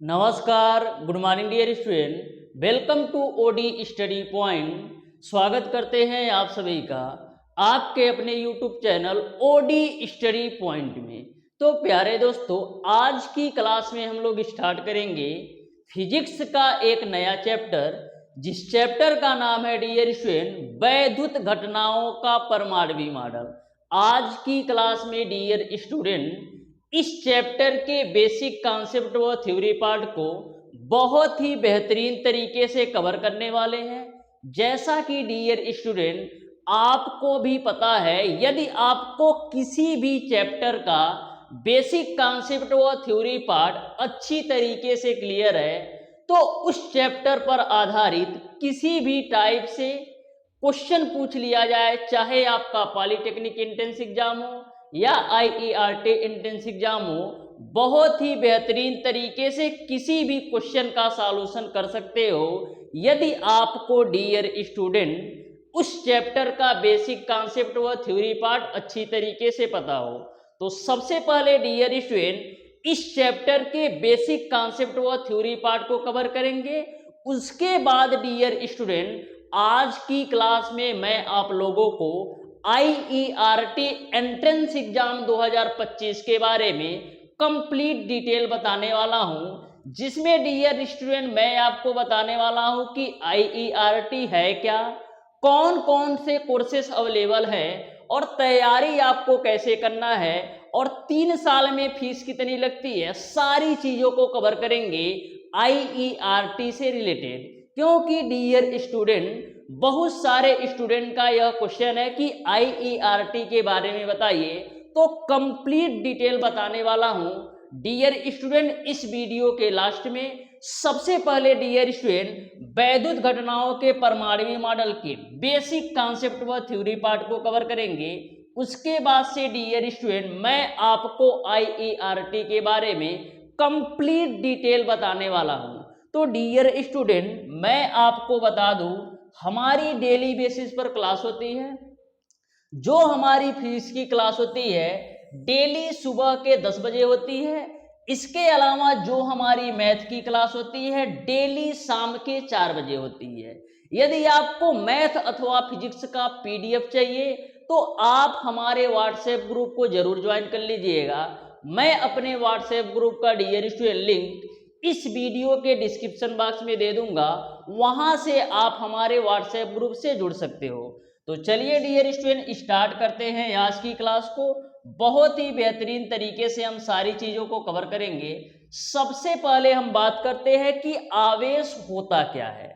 नमस्कार, good morning dear student, welcome to OD study point. स्वागत करते हैं आप सभी का आपके अपने YouTube channel OD study point में। तो प्यारे दोस्तों, आज की क्लास में हम लोग स्टार्ट करेंगे फिजिक्स का एक नया चैप्टर, जिस चैप्टर का नाम है डियर स्टूडेंट वैद्युत घटनाओं का परमाणु मॉडल। आज की क्लास में डियर स्टूडेंट इस चैप्टर के बेसिक कॉन्सेप्ट व थ्योरी पार्ट को बहुत ही बेहतरीन तरीके से कवर करने वाले हैं। जैसा कि डियर स्टूडेंट आपको भी पता है, यदि आपको किसी भी चैप्टर का बेसिक कॉन्सेप्ट व थ्योरी पार्ट अच्छी तरीके से क्लियर है, तो उस चैप्टर पर आधारित किसी भी टाइप से क्वेश्चन पूछ लिया जाए, चाहे आपका पॉलिटेक्निक एंट्रेंस एग्जाम हो या IERT एंट्रेंस एग्जाम हो, बहुत ही बेहतरीन तरीके से किसी भी क्वेश्चन का सॉल्यूशन कर सकते हो यदि आपको डियर स्टूडेंट उस चैप्टर का बेसिक कॉन्सेप्ट व थ्योरी पार्ट अच्छी तरीके से पता हो। तो सबसे पहले डियर स्टूडेंट इस चैप्टर के बेसिक कॉन्सेप्ट व थ्योरी पार्ट को कवर करेंगे। उसके बाद डियर स्टूडेंट आज की क्लास में मैं आप लोगों को IERT एंट्रेंस एग्जाम 2025 के बारे में कंप्लीट डिटेल बताने वाला हूं, जिसमें डियर स्टूडेंट मैं आपको बताने वाला हूं कि IERT है क्या, कौन कौन से कोर्सेस अवेलेबल है और तैयारी आपको कैसे करना है और 3 साल में फीस कितनी लगती है। सारी चीजों को कवर करेंगे IERT से रिलेटेड, क्योंकि डियर स्टूडेंट बहुत सारे स्टूडेंट का यह क्वेश्चन है कि IERT के बारे में बताइए, तो कंप्लीट डिटेल बताने वाला हूं डियर स्टूडेंट इस वीडियो के लास्ट में। सबसे पहले डियर स्टूडेंट वैद्युत घटनाओं के परमाणु मॉडल के बेसिक कॉन्सेप्ट व थ्योरी पार्ट को कवर करेंगे। उसके बाद से डियर स्टूडेंट मैं आपको IERT के बारे में कंप्लीट डिटेल बताने वाला हूं। तो डियर स्टूडेंट मैं आपको बता दूं, हमारी डेली बेसिस पर क्लास होती है। जो हमारी फिजिक्स की क्लास होती है डेली सुबह के 10 बजे होती है। इसके अलावा जो हमारी मैथ की क्लास होती है डेली शाम के 4 बजे होती है। यदि आपको मैथ अथवा फिजिक्स का PDF चाहिए तो आप हमारे व्हाट्सएप ग्रुप को जरूर ज्वाइन कर लीजिएगा। मैं अपने व्हाट्सएप ग्रुप का डियर स्टूडेंट लिंक इस वीडियो के डिस्क्रिप्शन बॉक्स में दे दूंगा, वहां से आप हमारे व्हाट्सएप ग्रुप से जुड़ सकते हो। तो चलिए डियर स्टूडेंट स्टार्ट करते हैं आज की क्लास को। बहुत ही बेहतरीन तरीके से हम सारी चीजों को कवर करेंगे। सबसे पहले हम बात करते हैं कि आवेश होता क्या है।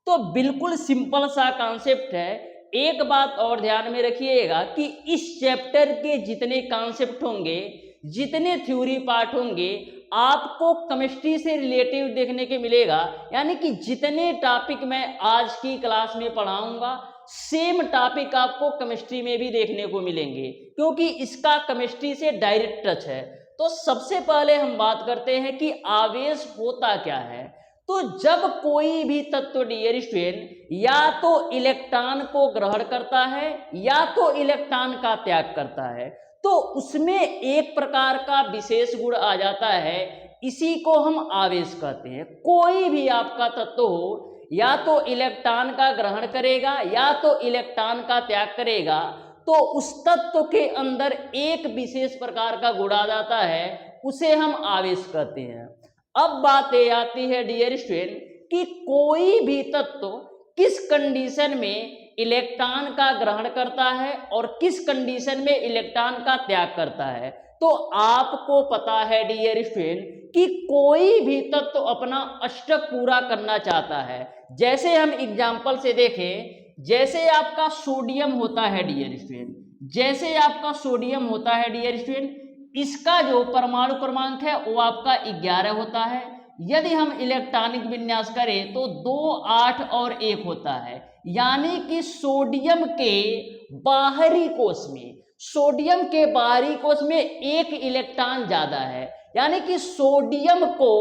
तो बिल्कुल सिंपल सा कॉन्सेप्ट है। एक बात और ध्यान में रखिएगा कि इस चैप्टर के जितने कॉन्सेप्ट होंगे, जितने थ्योरी पार्ट होंगे, आपको केमिस्ट्री से रिलेटिव देखने के मिलेगा। यानी कि जितने टॉपिक मैं आज की क्लास में पढ़ाऊंगा सेम टॉपिक आपको केमिस्ट्री में भी देखने को मिलेंगे, क्योंकि इसका केमिस्ट्री से डायरेक्ट टच है। तो सबसे पहले हम बात करते हैं कि आवेश होता क्या है। तो जब कोई भी तत्व डियर स्टूडेंट या तो इलेक्ट्रॉन को ग्रहण करता है या तो इलेक्ट्रॉन का त्याग करता है, तो उसमें एक प्रकार का विशेष गुण आ जाता है, इसी को हम आवेश कहते हैं। कोई भी आपका तत्व हो, या तो इलेक्ट्रॉन का ग्रहण करेगा या तो इलेक्ट्रॉन का त्याग करेगा, तो उस तत्व के अंदर एक विशेष प्रकार का गुण आ जाता है, उसे हम आवेश कहते हैं। अब बात ये आती है डियर स्टूडेंट कि कोई भी तत्व किस कंडीशन में इलेक्ट्रॉन का ग्रहण करता है और किस कंडीशन में इलेक्ट्रॉन का त्याग करता है। तो आपको पता है डियर स्टूडेंट कि कोई भी तत्व अपना अष्टक पूरा करना चाहता है। जैसे हम एग्जांपल से देखें, जैसे आपका सोडियम होता है डियर स्टूडेंट, जैसे आपका सोडियम होता है डियर स्टूडेंट, इसका जो परमाणु क्रमांक है वो आपका 11 होता है। यदि हम इलेक्ट्रॉनिक विन्यास करें तो 2, 8 और 1 होता है। यानी कि सोडियम के बाहरी कोश में, सोडियम के बाहरी कोश में एक इलेक्ट्रॉन ज्यादा है। यानी कि सोडियम को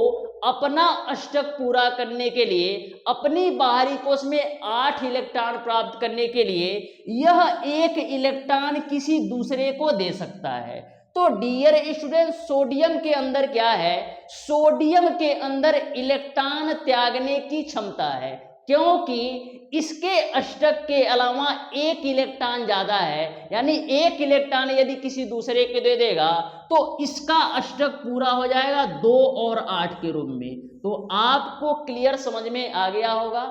अपना अष्टक पूरा करने के लिए, अपनी बाहरी कोश में 8 इलेक्ट्रॉन प्राप्त करने के लिए यह एक इलेक्ट्रॉन किसी दूसरे को दे सकता है। तो डियर स्टूडेंट सोडियम के अंदर क्या है, सोडियम के अंदर इलेक्ट्रॉन त्यागने की क्षमता है, क्योंकि इसके अष्टक के अलावा एक इलेक्ट्रॉन ज्यादा है, यानी एक इलेक्ट्रॉन यदि किसी दूसरे के दे देगा तो इसका अष्टक पूरा हो जाएगा 2 और 8 के रूप में। तो आपको क्लियर समझ में आ गया होगा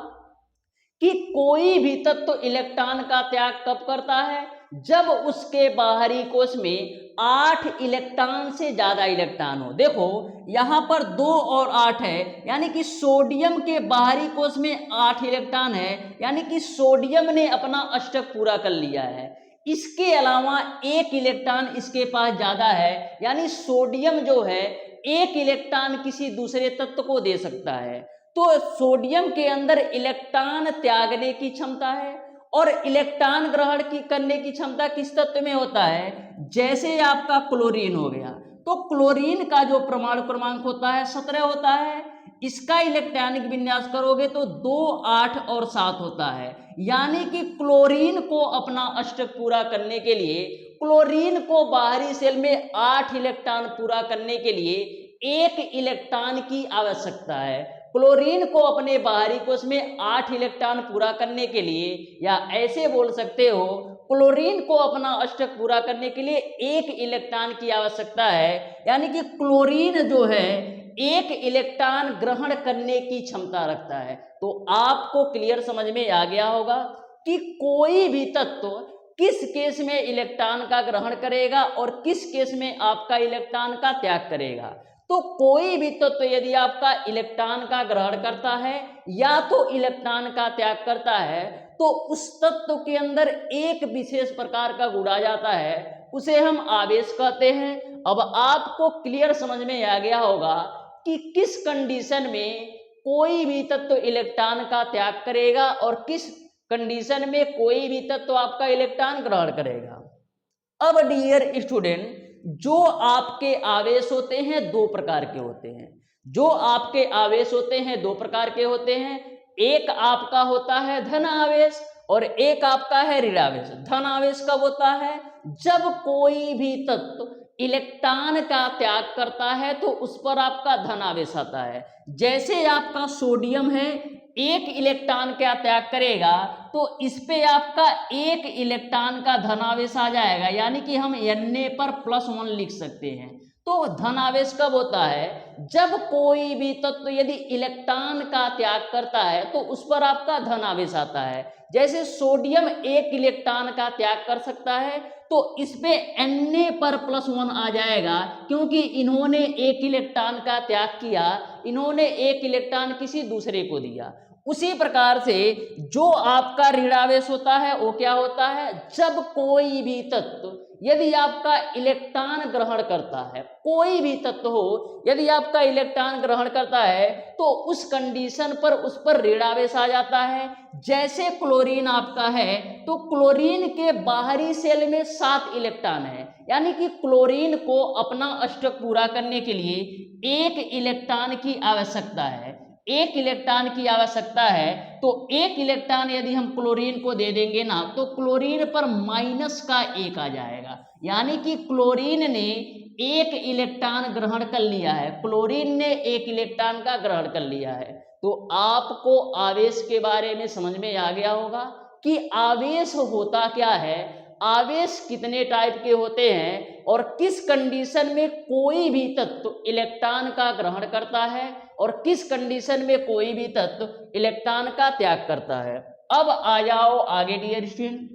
कि कोई भी तत्व इलेक्ट्रॉन का त्याग कब करता है, जब उसके बाहरी कोश में 8 इलेक्ट्रॉन से ज्यादा इलेक्ट्रॉन हो। देखो यहां पर 2 और 8 है, यानी कि सोडियम के बाहरी कोश में 8 इलेक्ट्रॉन है, यानी कि सोडियम ने अपना अष्टक पूरा कर लिया है। इसके अलावा एक इलेक्ट्रॉन इसके पास ज्यादा है, यानी सोडियम जो है एक इलेक्ट्रॉन किसी दूसरे तत्व को दे सकता है। तो सोडियम के अंदर इलेक्ट्रॉन त्यागने की क्षमता है और इलेक्ट्रॉन ग्रहण करने की क्षमता किस तत्व में होता है, जैसे आपका क्लोरीन हो गया, तो क्लोरीन का जो परमाणु क्रमांक होता है 17 होता है, इसका इलेक्ट्रॉनिक विन्यास करोगे तो 2, 8 और 7 होता है। यानी कि क्लोरीन को अपना अष्टक पूरा करने के लिए, क्लोरीन को बाहरी सेल में 8 इलेक्ट्रॉन पूरा करने के लिए एक इलेक्ट्रॉन की आवश्यकता है। क्लोरीन को अपने बाहरी कोश में 8 इलेक्ट्रॉन पूरा करने के लिए, या ऐसे बोल सकते हो क्लोरीन को अपना अष्टक पूरा करने के लिए एक इलेक्ट्रॉन की आवश्यकता है, यानी कि क्लोरीन जो है एक इलेक्ट्रॉन ग्रहण करने की क्षमता रखता है। तो आपको क्लियर समझ में आ गया होगा कि कोई भी तत्व किस केस में इलेक्ट्रॉन का ग्रहण करेगा और किस केस में आपका इलेक्ट्रॉन का त्याग करेगा। तो कोई भी तत्व यदि आपका इलेक्ट्रॉन का ग्रहण करता है या तो इलेक्ट्रॉन का त्याग करता है, तो उस तत्व के अंदर एक विशेष प्रकार का गुण आ जाता है, उसे हम आवेश कहते हैं। अब आपको क्लियर समझ में आ गया होगा कि किस कंडीशन में कोई भी तत्व इलेक्ट्रॉन का त्याग करेगा और किस कंडीशन में कोई भी तत्व आपका इलेक्ट्रॉन ग्रहण करेगा। अब डियर स्टूडेंट, जो आपके आवेश होते हैं 2 प्रकार के होते हैं। जो आपके आवेश होते हैं 2 प्रकार के होते हैं। एक आपका होता है धन आवेश और एक आपका है ऋण आवेश। धन आवेश कब होता है, जब कोई भी तत्व इलेक्ट्रॉन का त्याग करता है तो उस पर आपका धन आवेश आता है। जैसे आपका सोडियम है, एक इलेक्ट्रॉन का त्याग करेगा तो इस पे आपका एक इलेक्ट्रॉन का धनावेश आ जाएगा, यानी कि हम Na पर +1 लिख सकते हैं। तो धनावेश कब होता है, जब कोई भी तत्व यदि इलेक्ट्रॉन का त्याग करता है तो उस पर आपका धनावेश आता है। जैसे सोडियम एक इलेक्ट्रॉन का त्याग कर सकता है तो इस पे Na पर +1 आ जाएगा, क्योंकि इन्होंने एक इलेक्ट्रॉन का त्याग किया, इन्होंने एक इलेक्ट्रॉन किसी दूसरे को दिया। उसी प्रकार से जो आपका ऋणावेश होता है वो क्या होता है, जब कोई भी तत्व यदि आपका इलेक्ट्रॉन ग्रहण करता है, कोई भी तत्व हो यदि आपका इलेक्ट्रॉन ग्रहण करता है तो उस कंडीशन पर उस पर ऋणावेश आ जाता है। जैसे क्लोरीन आपका है तो क्लोरीन के बाहरी सेल में 7 इलेक्ट्रॉन है, यानी कि क्लोरीन को अपना अष्टक पूरा करने के लिए एक इलेक्ट्रॉन की आवश्यकता है। एक इलेक्ट्रॉन की आवश्यकता है तो एक इलेक्ट्रॉन यदि हम क्लोरीन को दे देंगे ना तो क्लोरीन पर -1 आ जाएगा, यानी कि क्लोरीन ने एक इलेक्ट्रॉन ग्रहण कर लिया है, क्लोरीन ने एक इलेक्ट्रॉन का ग्रहण कर लिया है। तो आपको आवेश के बारे में समझ में आ गया होगा कि आवेश होता क्या है, आवेश कितने टाइप के होते हैं और किस कंडीशन में कोई भी तत्व इलेक्ट्रॉन का ग्रहण करता है और किस कंडीशन में कोई भी तत्व इलेक्ट्रॉन का त्याग करता है। अब आ जाओ आगे डियर स्टूडेंट,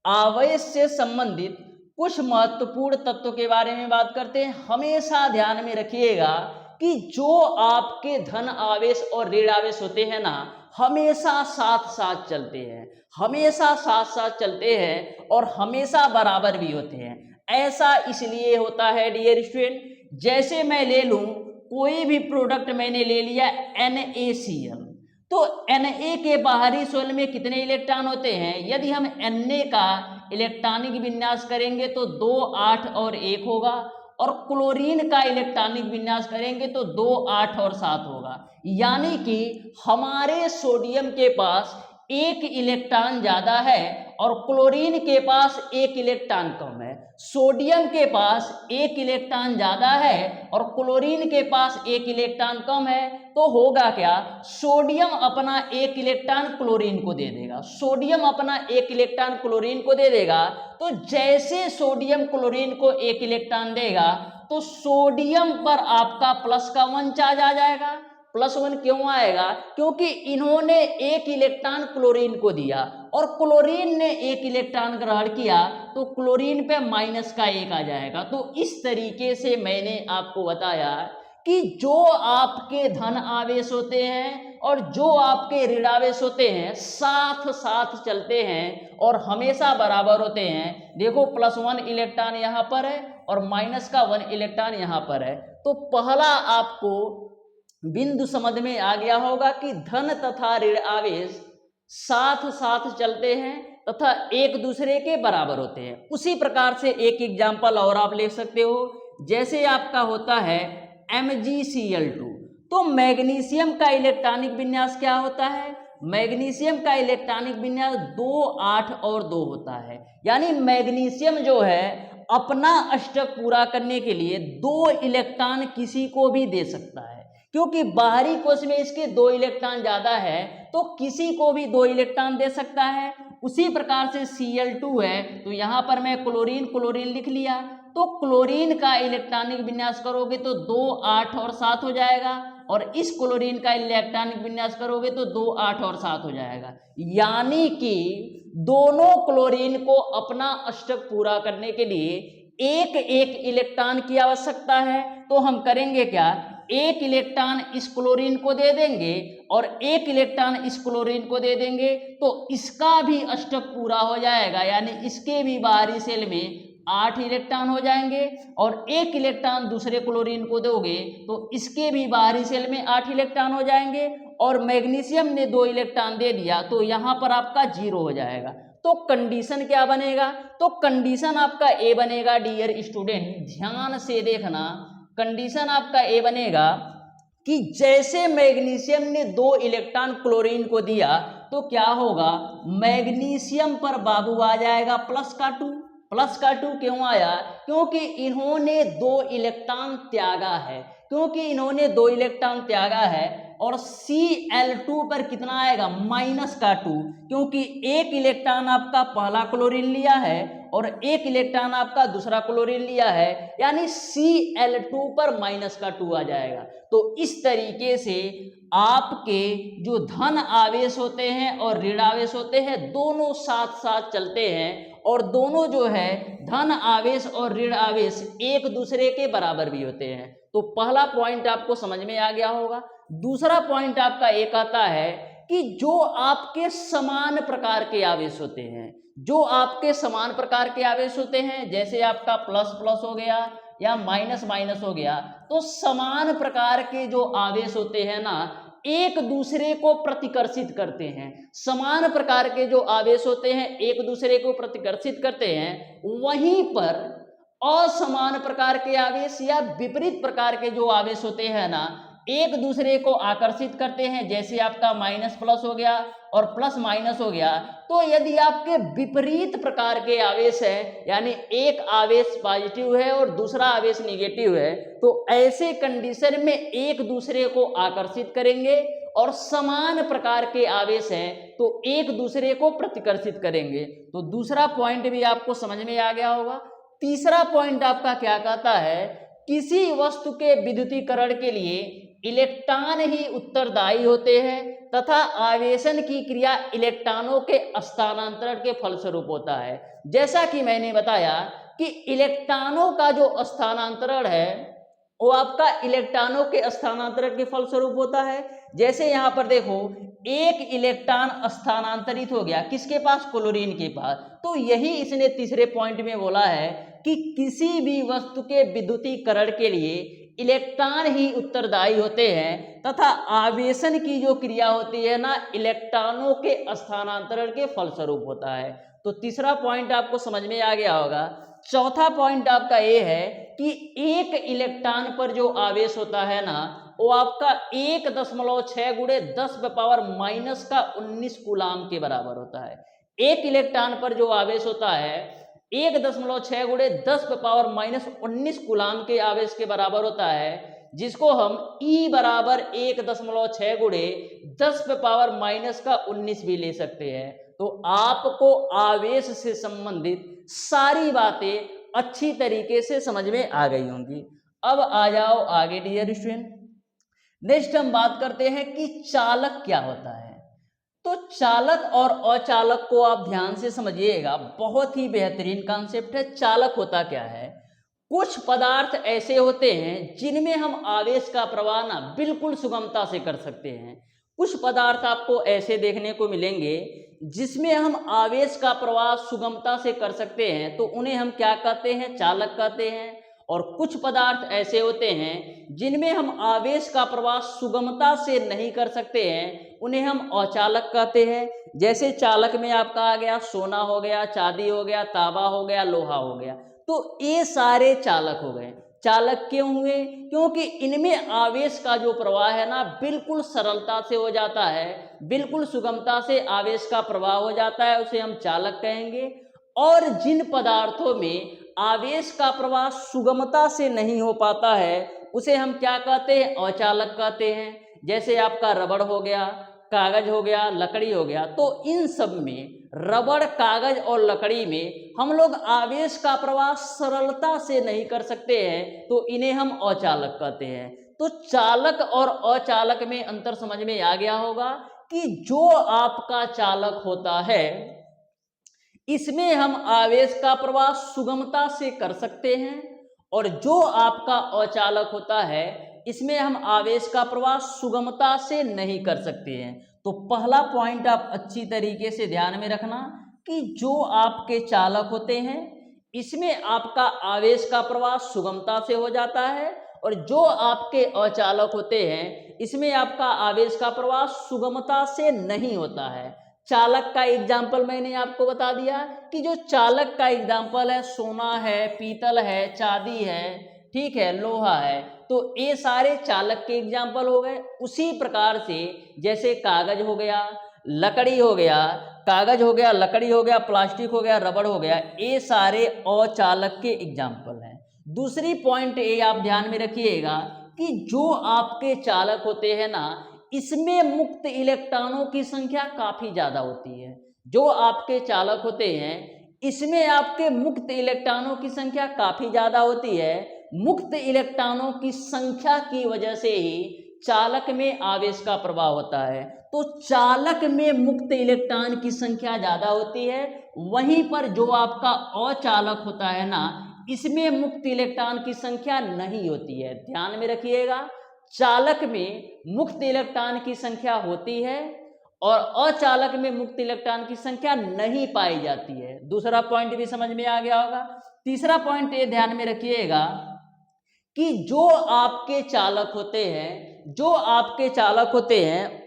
आवेश से संबंधित कुछ महत्वपूर्ण तत्वों के बारे में बात करते हैं। हमेशा ध्यान में रखिएगा कि जो आपके धन आवेश और ऋण आवेश होते हैं ना, हमेशा साथ साथ चलते हैं, हमेशा साथ साथ चलते हैं और हमेशा बराबर भी होते हैं। ऐसा इसलिए होता है डियर स्टूडेंट, जैसे मैं ले लूं कोई भी प्रोडक्ट, मैंने ले लिया NaCl, तो Na के बाहरी शेल में कितने इलेक्ट्रॉन होते हैं, यदि हम Na का इलेक्ट्रॉनिक विन्यास करेंगे तो 2, 8 और 1 होगा, और क्लोरीन का इलेक्ट्रॉनिक विन्यास करेंगे तो 2, 8 और 7 होगा। यानी कि हमारे सोडियम के पास एक इलेक्ट्रॉन ज्यादा है और क्लोरीन के पास एक इलेक्ट्रॉन कम है, सोडियम के पास एक इलेक्ट्रॉन ज्यादा है और क्लोरीन के पास एक इलेक्ट्रॉन कम है, तो होगा क्या, सोडियम अपना एक इलेक्ट्रॉन क्लोरीन को दे देगा, सोडियम अपना एक इलेक्ट्रॉन क्लोरीन को दे देगा। तो जैसे सोडियम क्लोरीन को एक इलेक्ट्रॉन देगा तो सोडियम पर आपका प्लस का 1 चार्ज आ जाएगा। +1 क्यों आएगा, क्योंकि इन्होंने एक इलेक्ट्रॉन क्लोरीन को दिया और क्लोरीन ने एक इलेक्ट्रॉन ग्रहण किया, तो क्लोरीन पे -1 आ जाएगा। तो इस तरीके से मैंने आपको बताया कि जो आपके धन आवेश होते हैं और जो आपके ऋण आवेश होते हैं साथ साथ चलते हैं और हमेशा बराबर होते हैं। देखो +1 इलेक्ट्रॉन यहाँ पर है और -1 इलेक्ट्रॉन यहाँ पर है। तो पहला आपको बिंदु समझ में आ गया होगा कि धन तथा ऋण आवेश साथ साथ चलते हैं तथा एक दूसरे के बराबर होते हैं। उसी प्रकार से एक एग्जाम्पल और आप ले सकते हो, जैसे आपका होता है MgCl2। तो मैग्नीशियम का इलेक्ट्रॉनिक विन्यास क्या होता है, मैग्नीशियम का इलेक्ट्रॉनिक विन्यास 2 8 और 2 होता है। यानी मैग्नीशियम जो है अपना अष्टक पूरा करने के लिए 2 इलेक्ट्रॉन किसी को भी दे सकता है, क्योंकि बाहरी कोश में इसके 2 इलेक्ट्रॉन ज्यादा है तो किसी को भी 2 इलेक्ट्रॉन दे सकता है। उसी प्रकार से Cl2 है, तो यहाँ पर मैं क्लोरीन लिख लिया, तो क्लोरीन का इलेक्ट्रॉनिक विन्यास करोगे तो 2 8 और 7 हो जाएगा और इस क्लोरीन का इलेक्ट्रॉनिक विन्यास करोगे तो 2 8 और 7 हो जाएगा। यानी कि दोनों क्लोरीन को अपना अष्टक पूरा करने के लिए एक एक इलेक्ट्रॉन की आवश्यकता है। तो हम करेंगे क्या, एक इलेक्ट्रॉन इस क्लोरीन को दे देंगे और एक इलेक्ट्रॉन इस क्लोरीन को दे देंगे, तो इसका भी अष्टक पूरा हो जाएगा। यानी इसके भी बाहरी सेल में 8 इलेक्ट्रॉन हो जाएंगे और एक इलेक्ट्रॉन दूसरे क्लोरीन को दोगे तो इसके भी बाहरी सेल में 8 इलेक्ट्रॉन हो जाएंगे और मैग्नीशियम ने 2 इलेक्ट्रॉन दे दिया तो यहाँ पर आपका 0 हो जाएगा। तो कंडीशन क्या बनेगा, तो कंडीशन आपका ए बनेगा। डियर स्टूडेंट ध्यान से देखना, कंडीशन आपका ए बनेगा कि जैसे मैग्नीशियम ने 2 इलेक्ट्रॉन क्लोरीन को दिया तो क्या होगा, मैग्नीशियम पर बाबू आ जाएगा +2 क्यों आया, क्योंकि इन्होंने 2 इलेक्ट्रॉन त्यागा है, और Cl2 पर कितना आएगा, -2, क्योंकि एक इलेक्ट्रॉन आपका पहला क्लोरीन लिया है और एक इलेक्ट्रॉन आपका दूसरा क्लोरीन लिया है, यानी Cl2 पर -2 आ जाएगा। तो इस तरीके से आपके जो धन आवेश होते हैं और ऋण आवेश होते हैं दोनों साथ साथ चलते हैं और दोनों जो है धन आवेश और ऋण आवेश एक दूसरे के बराबर भी होते हैं। तो पहला पॉइंट आपको समझ में आ गया होगा। दूसरा पॉइंट आपका एक आता है कि जो आपके समान प्रकार के आवेश होते हैं, जैसे आपका प्लस हो गया या माइनस हो गया, तो समान प्रकार के जो आवेश होते हैं ना एक दूसरे को प्रतिकर्षित करते हैं। समान प्रकार के जो आवेश होते हैं एक दूसरे को प्रतिकर्षित करते हैं, वहीं पर असमान प्रकार के आवेश या विपरीत प्रकार के जो आवेश होते हैं ना एक दूसरे को आकर्षित करते हैं। जैसे आपका -+ हो गया और +- हो गया, तो यदि आपके विपरीत प्रकार के आवेश है, यानी एक आवेश पॉजिटिव है और दूसरा आवेश निगेटिव है, तो ऐसे कंडीशन में एक दूसरे को आकर्षित करेंगे और समान प्रकार के आवेश हैं तो एक दूसरे को प्रतिकर्षित करेंगे। तो दूसरा पॉइंट भी आपको समझ में आ गया होगा। तीसरा पॉइंट आपका क्या कहता है, किसी वस्तु के विद्युतीकरण के लिए इलेक्ट्रॉन ही उत्तरदायी होते हैं तथा आवेशन की क्रिया इलेक्ट्रॉनों के स्थानांतरण के फलस्वरूप होता है। जैसा कि मैंने बताया कि इलेक्ट्रॉनों का जो स्थानांतरण है वो आपका इलेक्ट्रॉनों के स्थानांतरण के फलस्वरूप होता है। जैसे यहाँ पर देखो एक इलेक्ट्रॉन स्थानांतरित हो गया किसके पास, क्लोरीन के पास। तो यही इसने तीसरे पॉइंट में बोला है कि किसी भी वस्तु के विद्युतीकरण के लिए इलेक्ट्रॉन ही उत्तरदायी होते हैं तथा आवेशन की जो क्रिया होती है ना इलेक्ट्रॉनों के स्थानांतरण के फलस्वरूप होता है। तो तीसरा पॉइंट आपको समझ में आ गया होगा। चौथा पॉइंट आपका ये है कि एक इलेक्ट्रॉन पर जो आवेश होता है ना वो आपका 1.6 × 10⁻⁻⁻19 कूलाम के बराबर होता है। एक इलेक्ट्रॉन पर जो आवेश होता है 1.6 गुणे 10⁻⁻19 कूलाम के आवेश के बराबर होता है, जिसको हम E बराबर 1.6 गुणे 10⁻⁻19 भी ले सकते हैं। तो आपको आवेश से संबंधित सारी बातें अच्छी तरीके से समझ में आ गई होंगी। अब आ जाओ आगे डियर स्टूडेंट। नेक्स्ट हम बात करते हैं कि चालक क्या होता है। तो चालक और अचालक को आप ध्यान से समझिएगा, बहुत ही बेहतरीन कॉन्सेप्ट है। चालक होता क्या है? कुछ पदार्थ ऐसे होते हैं जिनमें हम आवेश का प्रवाह ना बिल्कुल सुगमता से कर सकते हैं। कुछ पदार्थ आपको ऐसे देखने को मिलेंगे जिसमें हम आवेश का प्रवाह सुगमता से कर सकते हैं, तो उन्हें हम क्या कहते हैं? चालक कहते हैं। और कुछ पदार्थ ऐसे होते हैं जिनमें हम आवेश का प्रवाह सुगमता से नहीं कर सकते हैं, उन्हें हम अचालक कहते हैं। जैसे चालक में आपका आ गया सोना हो गया, चांदी हो गया, तांबा हो गया, लोहा हो गया। तो ये सारे चालक हो गए। चालक क्यों हुए? क्योंकि इनमें आवेश का जो प्रवाह है ना बिल्कुल सरलता से हो जाता है, बिल्कुल सुगमता से आवेश का प्रवाह हो जाता है, उसे हम चालक कहेंगे। और जिन पदार्थों में आवेश का प्रवाह सुगमता से नहीं हो पाता है, उसे हम क्या कहते हैं? अचालक कहते हैं। जैसे आपका रबड़ हो गया, कागज हो गया, लकड़ी हो गया। तो इन सब में रबड़, कागज और लकड़ी में हम लोग आवेश का प्रवाह सरलता से नहीं कर सकते हैं, तो इन्हें हम अचालक कहते हैं। तो चालक और अचालक में अंतर समझ में आ गया होगा कि जो आपका चालक होता है इसमें हम आवेश का प्रवाह सुगमता से कर सकते हैं, और जो आपका अचालक होता है इसमें हम आवेश का प्रवाह सुगमता से नहीं कर सकते हैं। तो पहला पॉइंट आप अच्छी तरीके से ध्यान में रखना कि जो आपके चालक होते हैं इसमें आपका आवेश का प्रवाह सुगमता से हो जाता है, और जो आपके अचालक होते हैं इसमें आपका आवेश का प्रवाह सुगमता से नहीं होता है। चालक का एग्जाम्पल मैंने आपको बता दिया कि जो चालक का एग्जाम्पल है सोना है, पीतल है, चांदी है, ठीक है, लोहा है। तो ये सारे चालक के एग्जाम्पल हो गए। उसी प्रकार से जैसे कागज हो गया, लकड़ी हो गया, कागज हो गया, लकड़ी हो गया, प्लास्टिक हो गया, रबड़ हो गया, ये सारे अचालक के एग्जाम्पल हैं। दूसरी पॉइंट ये आप ध्यान में रखिएगा कि जो आपके चालक होते हैं ना इसमें मुक्त इलेक्ट्रॉनों की संख्या काफी ज्यादा होती है। जो आपके चालक होते हैं इसमें आपके मुक्त इलेक्ट्रॉनों की संख्या काफी ज्यादा होती है। मुक्त इलेक्ट्रॉनों की संख्या की वजह से ही चालक में आवेश का प्रवाह होता है। तो चालक में मुक्त इलेक्ट्रॉन की संख्या ज्यादा होती है, वहीं पर जो आपका अचालक होता है ना इसमें मुक्त इलेक्ट्रॉन की संख्या नहीं होती है। ध्यान में रखिएगा, चालक में मुक्त इलेक्ट्रॉन की संख्या होती है और अचालक में मुक्त इलेक्ट्रॉन की संख्या नहीं पाई जाती है। दूसरा पॉइंट भी समझ में आ गया होगा। तीसरा पॉइंट ये ध्यान में रखिएगा कि जो आपके चालक होते हैं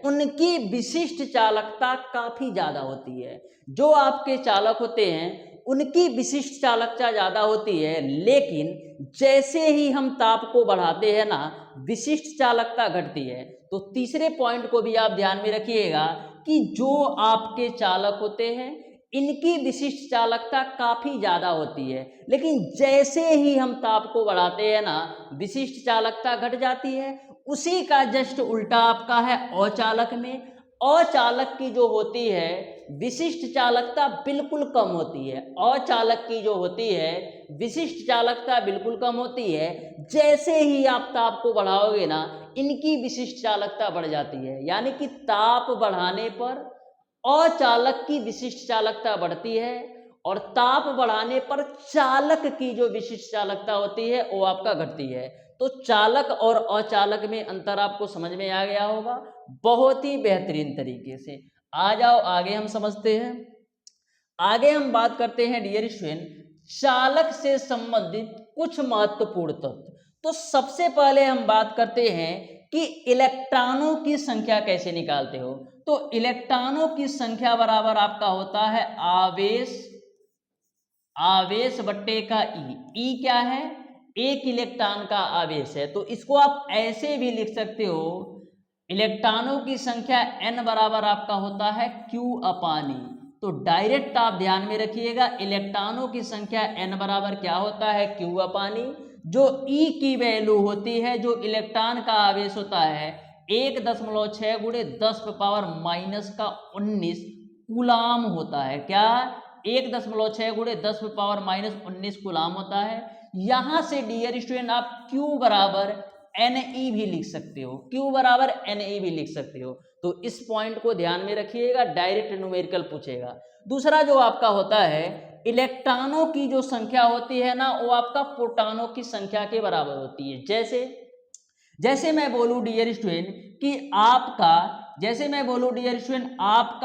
उनकी विशिष्ट चालकता काफी ज्यादा होती है। जो आपके चालक होते हैं उनकी विशिष्ट चालकता ज्यादा होती है, लेकिन जैसे ही हम ताप को बढ़ाते हैं ना विशिष्ट चालकता घटती है। तो तीसरे पॉइंट को भी आप ध्यान में रखिएगा कि जो आपके चालक होते हैं इनकी विशिष्ट चालकता काफी ज्यादा होती है, लेकिन जैसे ही हम ताप को बढ़ाते हैं ना विशिष्ट चालकता घट जाती है। उसी का जस्ट उल्टा आपका है अचालक में। अचालक की जो होती है विशिष्ट चालकता बिल्कुल कम होती है। अचालक की जो होती है विशिष्ट चालकता बिल्कुल कम होती है। जैसे ही आप ताप को बढ़ाओगे ना इनकी विशिष्ट चालकता बढ़ जाती है, यानी कि ताप बढ़ाने पर अचालक की विशिष्ट चालकता बढ़ती है और ताप बढ़ाने पर चालक की जो विशिष्ट चालकता होती है वो आपका घटती है। तो चालक और अचालक में अंतर आपको समझ में आ गया होगा बहुत ही बेहतरीन तरीके से। आ जाओ आगे हम समझते हैं। आगे हम बात करते हैं डियर स्टूडेंट चालक से संबंधित कुछ महत्वपूर्ण तत्व। तो सबसे पहले हम बात करते हैं कि इलेक्ट्रॉनों की संख्या कैसे निकालते हो। तो इलेक्ट्रॉनों की संख्या बराबर आपका होता है आवेश बट्टे का ई क्या है? एक इलेक्ट्रॉन का आवेश है। तो इसको आप ऐसे भी लिख सकते हो, इलेक्ट्रॉनों की संख्या n बराबर आपका होता है Q/E। तो डायरेक्ट आप ध्यान में रखिएगा, इलेक्ट्रॉनों की संख्या n बराबर क्या होता है, Q/E। जो E की वैल्यू होती है, जो इलेक्ट्रॉन का आवेश होता है 1.6 गुणे 10⁻⁻19 कूलाम होता है। क्या? 1.6 गुणे 10⁻⁻19 कूलाम होता है। यहां से डियर स्टूडेंट आप Q बराबर Ne भी लिख सकते हो, Q बराबर Ne भी लिख सकते हो। तो इस पॉइंट को ध्यान में रखिएगा, डायरेक्ट न्यूमेरिकल पूछेगा। दूसरा जो आपका होता है, इलेक्ट्रॉनों की जो संख्या होती है ना, वो आपका प्रोटॉनों की संख्या के बराबर होती है। जैसे मैं बोलूं डियर स्टूडेंट कि आपका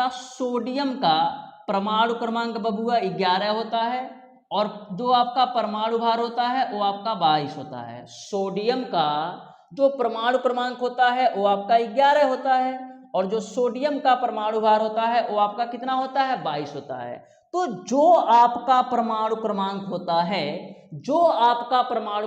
सोडियम का परमाणु क्रमांक बबुआ 11 होता है, और जो आपका परमाणु भार होता है वो आपका 22 होता है। सोडियम का जो परमाणु क्रमांक होता है वो आपका 11 होता है, और जो सोडियम का परमाणु भार होता है वो आपका कितना होता है, 22 होता है। तो जो आपका परमाणु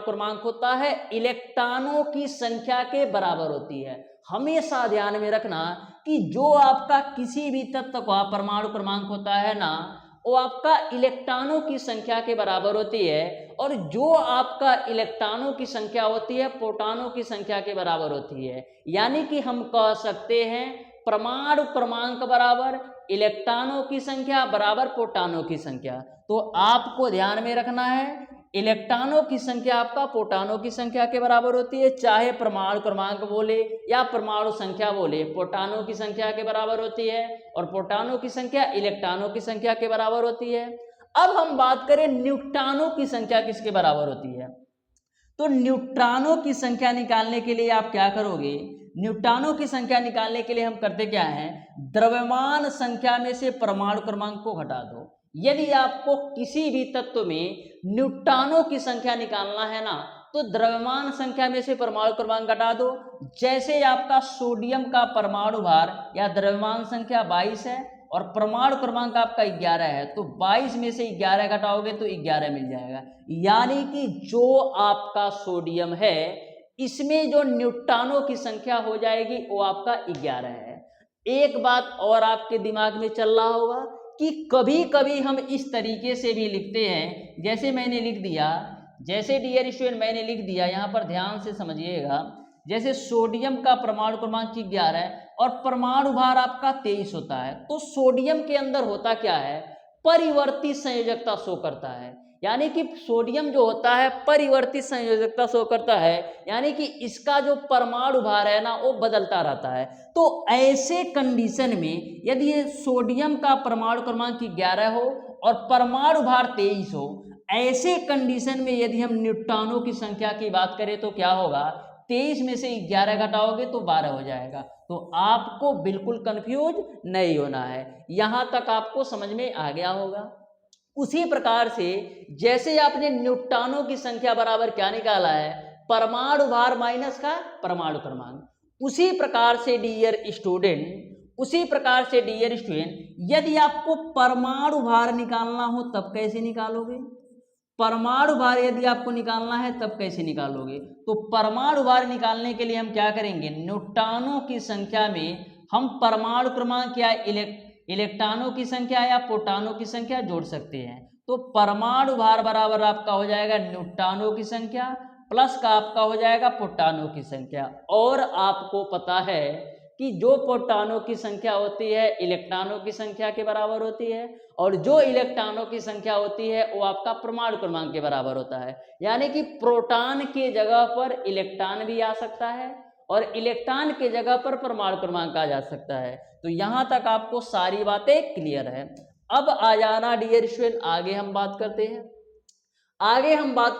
क्रमांक होता है इलेक्ट्रॉनों की संख्या के बराबर होती है। हमेशा ध्यान में रखना कि जो आपका किसी भी तत्व का परमाणु क्रमांक होता है ना, वो आपका इलेक्ट्रॉनों की संख्या के बराबर होती है, और जो आपका इलेक्ट्रॉनों की संख्या होती है प्रोटॉनों की संख्या के बराबर होती है। यानी कि हम कह सकते हैं परमाणु क्रमांक बराबर इलेक्ट्रॉनों की संख्या बराबर प्रोटॉनों की संख्या। तो आपको ध्यान में रखना है, इलेक्ट्रॉनों की संख्या आपका प्रोटॉनों की संख्या के बराबर होती है, चाहे परमाणु क्रमांक बोले या परमाणु संख्या बोले, प्रोटॉनों की संख्या के बराबर होती है, और प्रोटॉनों की संख्या इलेक्ट्रॉनों की संख्या के बराबर होती है। अब हम बात करें न्यूट्रॉनों की संख्या किसके बराबर होती है। तो न्यूट्रॉनों की संख्या निकालने के लिए आप क्या करोगे, न्यूट्रॉनों की संख्या निकालने के लिए हम करते क्या हैं, द्रव्यमान संख्या में से परमाणु क्रमांक को घटा दो। यदि आपको किसी भी तत्व में न्यूट्रॉनों की संख्या निकालना है ना, तो द्रव्यमान संख्या में से परमाणु क्रमांक घटा दो। जैसे आपका सोडियम का परमाणु भार या द्रव्यमान संख्या 22 है, और परमाणु क्रमांक आपका 11 है, तो 22 में से 11 घटाओगे तो 11 मिल जाएगा। यानी कि जो आपका सोडियम है, इसमें जो न्यूट्रॉनों की संख्या हो जाएगी वो आपका 11 है। एक बात और आपके दिमाग में चल रहा होगा कि कभी कभी हम इस तरीके से भी लिखते हैं, जैसे मैंने लिख दिया, जैसे डियर स्टूडेंट मैंने लिख दिया, यहाँ पर ध्यान से समझिएगा। जैसे सोडियम का परमाणु क्रमांक 11 है और परमाणु भार आपका 23 होता है, तो सोडियम के अंदर होता क्या है, परिवर्ती संयोजकता शो करता है। यानी कि सोडियम जो होता है परिवर्ती संयोजकता शो करता है, यानी कि इसका जो परमाणु भार है ना वो बदलता रहता है। तो ऐसे कंडीशन में यदि ये सोडियम का परमाणु क्रमांक 11 हो और परमाणु भार 23 हो, ऐसे कंडीशन में यदि हम न्यूट्रॉनों की संख्या की बात करें तो क्या होगा, 23 में से 11 घटाओगे तो 12 हो जाएगा। तो आपको बिल्कुल कंफ्यूज नहीं होना है, यहां तक आपको समझ में आ गया होगा। उसी प्रकार से जैसे आपने न्यूट्रॉनों की संख्या बराबर क्या निकाला है, परमाणु भार माइनस का परमाणु क्रमांक, उसी प्रकार से डियर स्टूडेंट यदि आपको परमाणु भार निकालना हो तब कैसे निकालोगे, परमाणु भार यदि आपको निकालना है तब कैसे निकालोगे। तो परमाणु भार निकालने के लिए हम क्या करेंगे, न्यूट्रॉनों की संख्या में हम परमाणु क्रमांक या इलेक्ट्रॉनों की संख्या या प्रोटॉनों की संख्या जोड़ सकते हैं। तो परमाणु भार बराबर आपका हो जाएगा न्यूट्रॉनों की संख्या प्लस का आपका हो जाएगा प्रोटॉनों की संख्या। और आपको पता है कि जो प्रोटॉनों की संख्या होती है इलेक्ट्रॉनों की संख्या के बराबर होती है, और जो इलेक्ट्रॉनों की संख्या होती है वो आपका परमाणु क्रमांक के बराबर होता है। यानी कि प्रोटॉन के जगह पर इलेक्ट्रॉन भी आ सकता है और इलेक्ट्रॉन के जगह पर परमाणु क्रमांक आ जा सकता है। तो यहां तक आपको सारी बातें क्लियर है। अब आ जाना डियर स्टूडेंट, आगे हम बात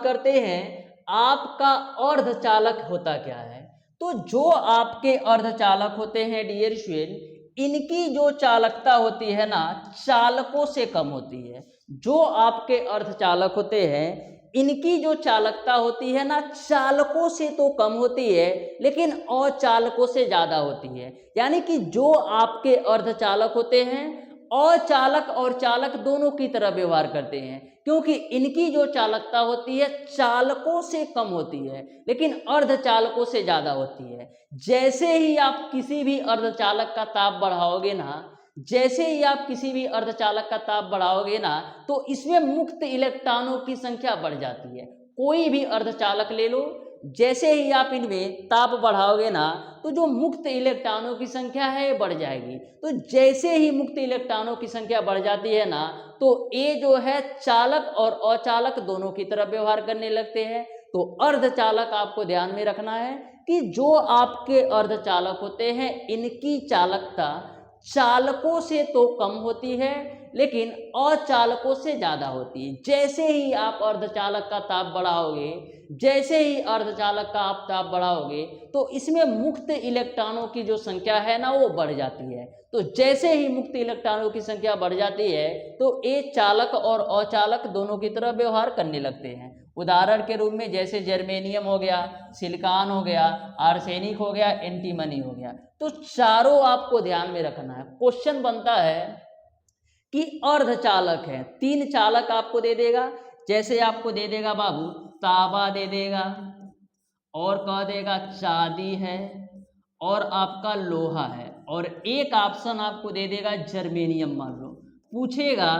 करते हैं आपका अर्धचालक होता क्या है। तो जो आपके अर्धचालक होते हैं डियर स्टूडेंट, इनकी जो चालकता होती है ना चालकों से कम होती है। जो आपके अर्धचालक होते हैं इनकी जो चालकता होती है ना चालकों से तो कम होती है लेकिन अचालकों से ज्यादा होती है। यानी कि जो आपके अर्धचालक होते हैं अचालक और चालक दोनों की तरह व्यवहार करते हैं, क्योंकि इनकी जो चालकता होती है चालकों से कम होती है लेकिन अर्धचालकों से ज्यादा होती है। जैसे ही आप किसी भी अर्धचालक का ताप बढ़ाओगे ना, जैसे ही आप किसी भी अर्धचालक का ताप बढ़ाओगे ना तो इसमें मुक्त इलेक्ट्रॉनों की संख्या बढ़ जाती है। कोई भी अर्धचालक ले लो, जैसे ही आप इनमें ताप बढ़ाओगे ना तो जो मुक्त इलेक्ट्रॉनों की संख्या है बढ़ जाएगी। तो जैसे ही मुक्त इलेक्ट्रॉनों की संख्या बढ़ जाती है ना तो ये जो है चालक और अचालक दोनों की तरफ व्यवहार करने लगते हैं। तो अर्धचालक आपको ध्यान में रखना है कि जो आपके अर्धचालक होते हैं इनकी चालकता चालकों से तो कम होती है लेकिन अचालकों से ज़्यादा होती है। जैसे ही आप अर्धचालक का ताप बढ़ाओगे, जैसे ही अर्धचालक का आप ताप बढ़ाओगे तो इसमें मुक्त इलेक्ट्रॉनों की जो संख्या है ना वो बढ़ जाती है। तो जैसे ही मुक्त इलेक्ट्रॉनों की संख्या बढ़ जाती है तो ये चालक और अचालक दोनों की तरह व्यवहार करने लगते हैं। उदाहरण के रूप में जैसे जर्मेनियम हो गया, सिलिकॉन हो गया, आर्सेनिक हो गया, एंटीमनी हो गया। तो चारों आपको ध्यान में रखना है। क्वेश्चन बनता है कि अर्धचालक है, 3 चालक आपको दे देगा, जैसे आपको दे देगा बाबू तांबा दे देगा और कह देगा चांदी है और आपका लोहा है और एक ऑप्शन आपको दे देगा जर्मेनियम। मान लो पूछेगा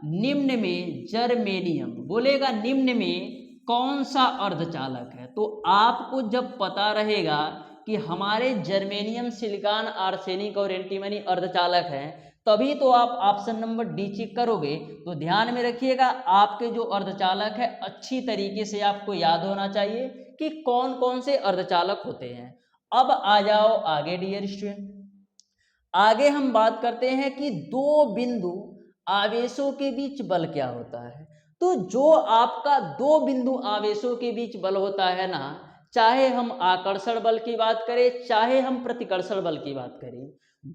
निम्न में जर्मेनियम, बोलेगा निम्न में कौन सा अर्धचालक है। तो आपको जब पता रहेगा कि हमारे जर्मेनियम, सिलिकॉन, आर्सेनिक और एंटीमनी अर्धचालक हैं तभी तो आप ऑप्शन नंबर डी चेक करोगे। तो ध्यान में रखिएगा आपके जो अर्धचालक है अच्छी तरीके से आपको याद होना चाहिए कि कौन कौन से अर्धचालक होते हैं। अब आ जाओ आगे डियर स्टूडेंट, आगे हम बात करते हैं कि दो बिंदु आवेशों के बीच बल क्या होता है। तो जो आपका दो बिंदु आवेशों के बीच बल होता है ना, चाहे हम आकर्षण बल की बात करें चाहे हम प्रतिकर्षण बल की बात करें,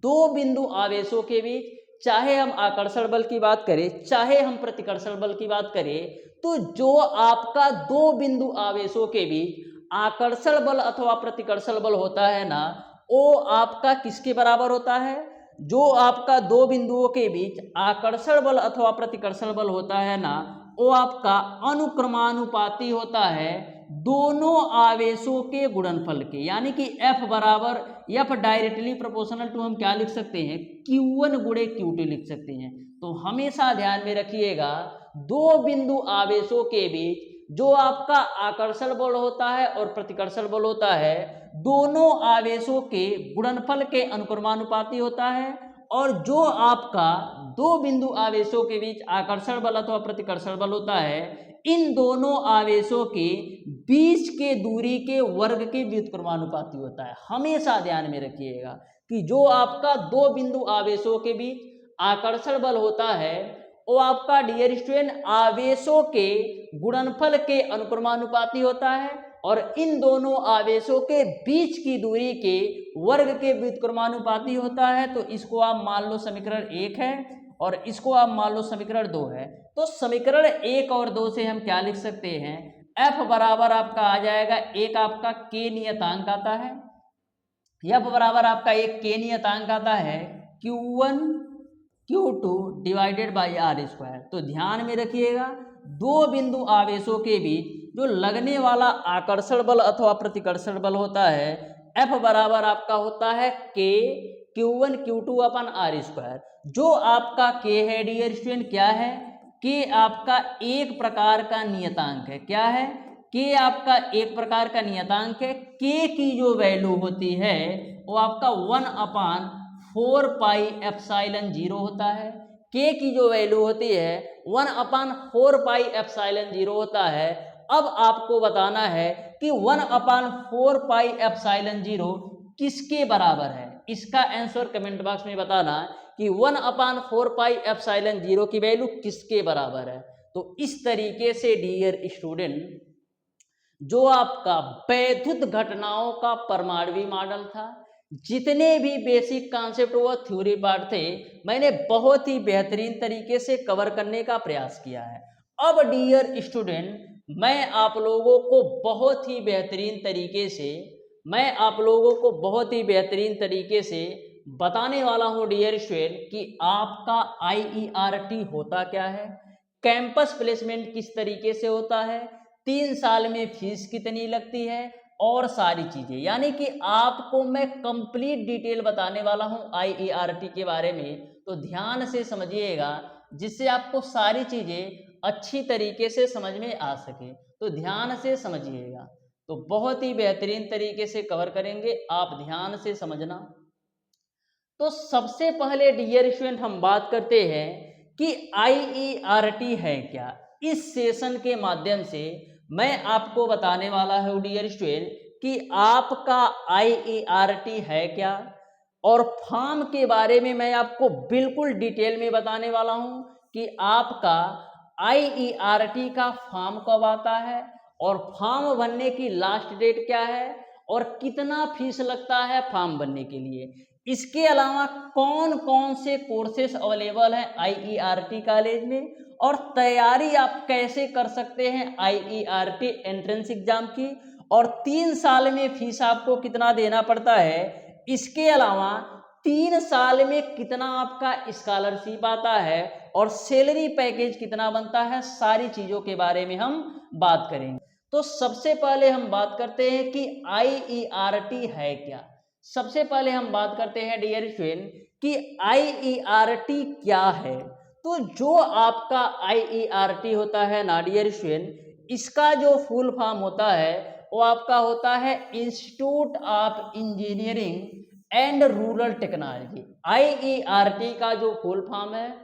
दो बिंदु आवेशों के बीच चाहे हम आकर्षण बल की बात करें चाहे हम प्रतिकर्षण बल की बात करें, तो जो आपका दो बिंदु आवेशों के बीच आकर्षण बल अथवा प्रतिकर्षण बल होता है ना वो आपका किसके बराबर होता है। जो आपका दो बिंदुओं के बीच आकर्षण बल अथवा प्रतिकर्षण बल होता है ना वो आपका अनुक्रमानुपाती होता है दोनों आवेशों के गुणनफल के, यानी कि F बराबर F डायरेक्टली प्रोपोर्शनल टू हम क्या लिख सकते हैं Q1 गुणे Q2 लिख सकते हैं। तो हमेशा ध्यान में रखिएगा दो बिंदु आवेशों के बीच जो आपका आकर्षण बल होता है और प्रतिकर्षण बल होता है दोनों आवेशों के गुणनफल के अनुक्रमानुपाती होता है। और जो आपका दो बिंदु आवेशों के बीच आकर्षण बल अथवा प्रतिकर्षण बल होता है इन दोनों आवेशों के बीच के दूरी के वर्ग के व्युत्क्रमानुपाती होता है। हमेशा ध्यान में रखिएगा कि जो आपका दो बिंदु आवेशों के बीच आकर्षण बल होता है वो आपका डियर स्टूडेंट आवेशों के गुणनफल के अनुक्रमानुपाती होता है और इन दोनों आवेशों के बीच की दूरी के वर्ग के व्युत्क्रमानुपाती होता है। तो इसको आप मान लो समीकरण 1 है और इसको आप मान लो समीकरण 2 है। तो समीकरण 1 और 2 से हम क्या लिख सकते हैं, F बराबर आपका आ जाएगा एक आपका K नियतांक आता है, F बराबर आपका एक K नियतांक आता है Q1 Q2 divided by R square. तो ध्यान में रखिएगा दो बिंदु आवेशों के बीच जो लगने वाला आकर्षण बल अथवा प्रतिकर्षण बल होता है F बराबर आपका होता है K Q1 Q2 अपन R स्क्वायर। जो आपका K है डियर स्टूडेंट क्या है, K आपका एक प्रकार का नियतांक है। क्या है, K आपका एक प्रकार का नियतांक है। K की जो वैल्यू होती है वो आपका 1/4 पाई एप्सिलॉन 0 होता है। K की जो वैल्यू होती है 1/4 पाई एप्सिलॉन 0 होता है। अब आपको बताना है कि 1/4 पाई एप्सिलॉन 0 किसके बराबर है। इसका आंसर कमेंट बॉक्स में बताना कि 1/4 पाई एप्सिलॉन 0 की वैल्यू किसके बराबर है। तो इस तरीके से डियर स्टूडेंट जो आपका वैद्युत घटनाओं का परमाणु मॉडल था, जितने भी बेसिक कॉन्सेप्ट व थ्योरी पार्ट थे मैंने बहुत ही बेहतरीन तरीके से कवर करने का प्रयास किया है। अब डियर स्टूडेंट मैं आप लोगों को बहुत ही बेहतरीन तरीके से बताने वाला हूं डियर स्टूडेंट कि आपका IERT होता क्या है, कैंपस प्लेसमेंट किस तरीके से होता है, 3 साल में फीस कितनी लगती है और सारी चीज़ें, यानी कि आपको मैं कंप्लीट डिटेल बताने वाला हूं IERT के बारे में, तो ध्यान से समझिएगा जिससे आपको सारी चीज़ें अच्छी तरीके से समझ में आ सके। तो ध्यान से समझिएगा, तो बहुत ही बेहतरीन तरीके से कवर करेंगे, आप ध्यान से समझना। तो सबसे पहले डियर स्टूडेंट हम बात करते हैं कि IERT है क्या। इस सेशन के माध्यम से मैं आपको बताने वाला हूँ डियर स्टूडेंट कि आपका IERT है क्या, और फॉर्म के बारे में मैं आपको बिल्कुल डिटेल में बताने वाला हूँ कि आपका IERT का फॉर्म कब आता है, और फॉर्म भरने की लास्ट डेट क्या है, और कितना फीस लगता है फॉर्म भरने के लिए। इसके अलावा कौन कौन से कोर्सेस अवेलेबल हैं IERT कॉलेज में, और तैयारी आप कैसे कर सकते हैं IERT एंट्रेंस एग्जाम की, और 3 साल में फीस आपको कितना देना पड़ता है। इसके अलावा 3 साल में कितना आपका स्कॉलरशिप आता है, और सैलरी पैकेज कितना बनता है, सारी चीज़ों के बारे में हम बात करेंगे। तो सबसे पहले हम बात करते हैं कि IERT है क्या। सबसे पहले हम बात करते हैं डियर स्टूडेंट कि IERT क्या है। तो जो आपका IERT होता है ना डियर स्टूडेंट, इसका जो फुल फॉर्म होता है वो आपका होता है institute of engineering and rural technology. IERT का जो फुल फॉर्म है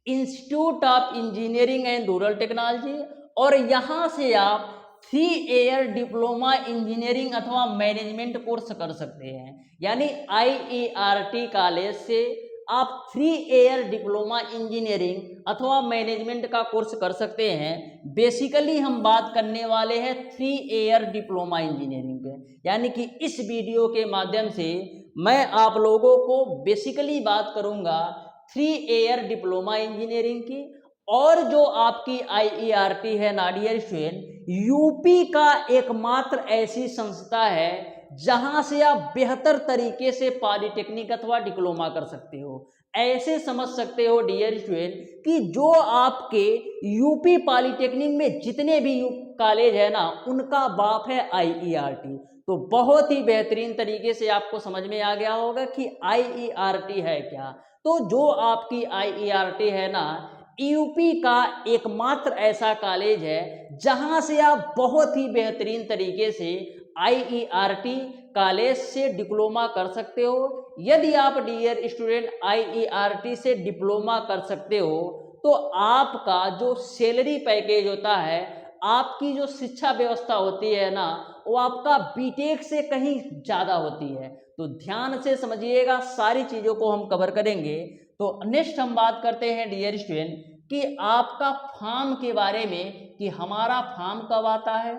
institute of engineering and rural technology, और यहाँ से आप 3 ईयर डिप्लोमा इंजीनियरिंग अथवा मैनेजमेंट कोर्स कर सकते हैं। यानी IERT कॉलेज से आप 3 ईयर डिप्लोमा इंजीनियरिंग अथवा मैनेजमेंट का कोर्स कर सकते हैं। बेसिकली हम बात करने वाले हैं 3 ईयर डिप्लोमा इंजीनियरिंग पे, यानी कि इस वीडियो के माध्यम से मैं आप लोगों को बेसिकली बात करूंगा 3 ईयर डिप्लोमा इंजीनियरिंग की। और जो आपकी IERT है ना डियर स्टूडेंट, यूपी का एकमात्र ऐसी संस्था है जहां से आप बेहतर तरीके से पॉलिटेक्निक अथवा डिप्लोमा कर सकते हो। ऐसे समझ सकते हो डियर स्टूडेंट कि जो आपके यूपी पॉलिटेक्निक में जितने भी कॉलेज है ना, उनका बाप है IERT। तो बहुत ही बेहतरीन तरीके से आपको समझ में आ गया होगा कि IERT है क्या। तो जो आपकी IERT है ना, यूपी का एकमात्र ऐसा कॉलेज है जहां से आप बहुत ही बेहतरीन तरीके से IERT कॉलेज से डिप्लोमा कर सकते हो। यदि आप डियर स्टूडेंट IERT से डिप्लोमा कर सकते हो तो आपका जो सैलरी पैकेज होता है, आपकी जो शिक्षा व्यवस्था होती है ना, वो आपका बीटेक से कहीं ज़्यादा होती है। तो ध्यान से समझिएगा, सारी चीज़ों को हम कवर करेंगे। तो नेक्स्ट हम बात करते हैं डियर स्टूडेंट कि आपका फॉर्म के बारे में, कि हमारा फॉर्म कब आता है।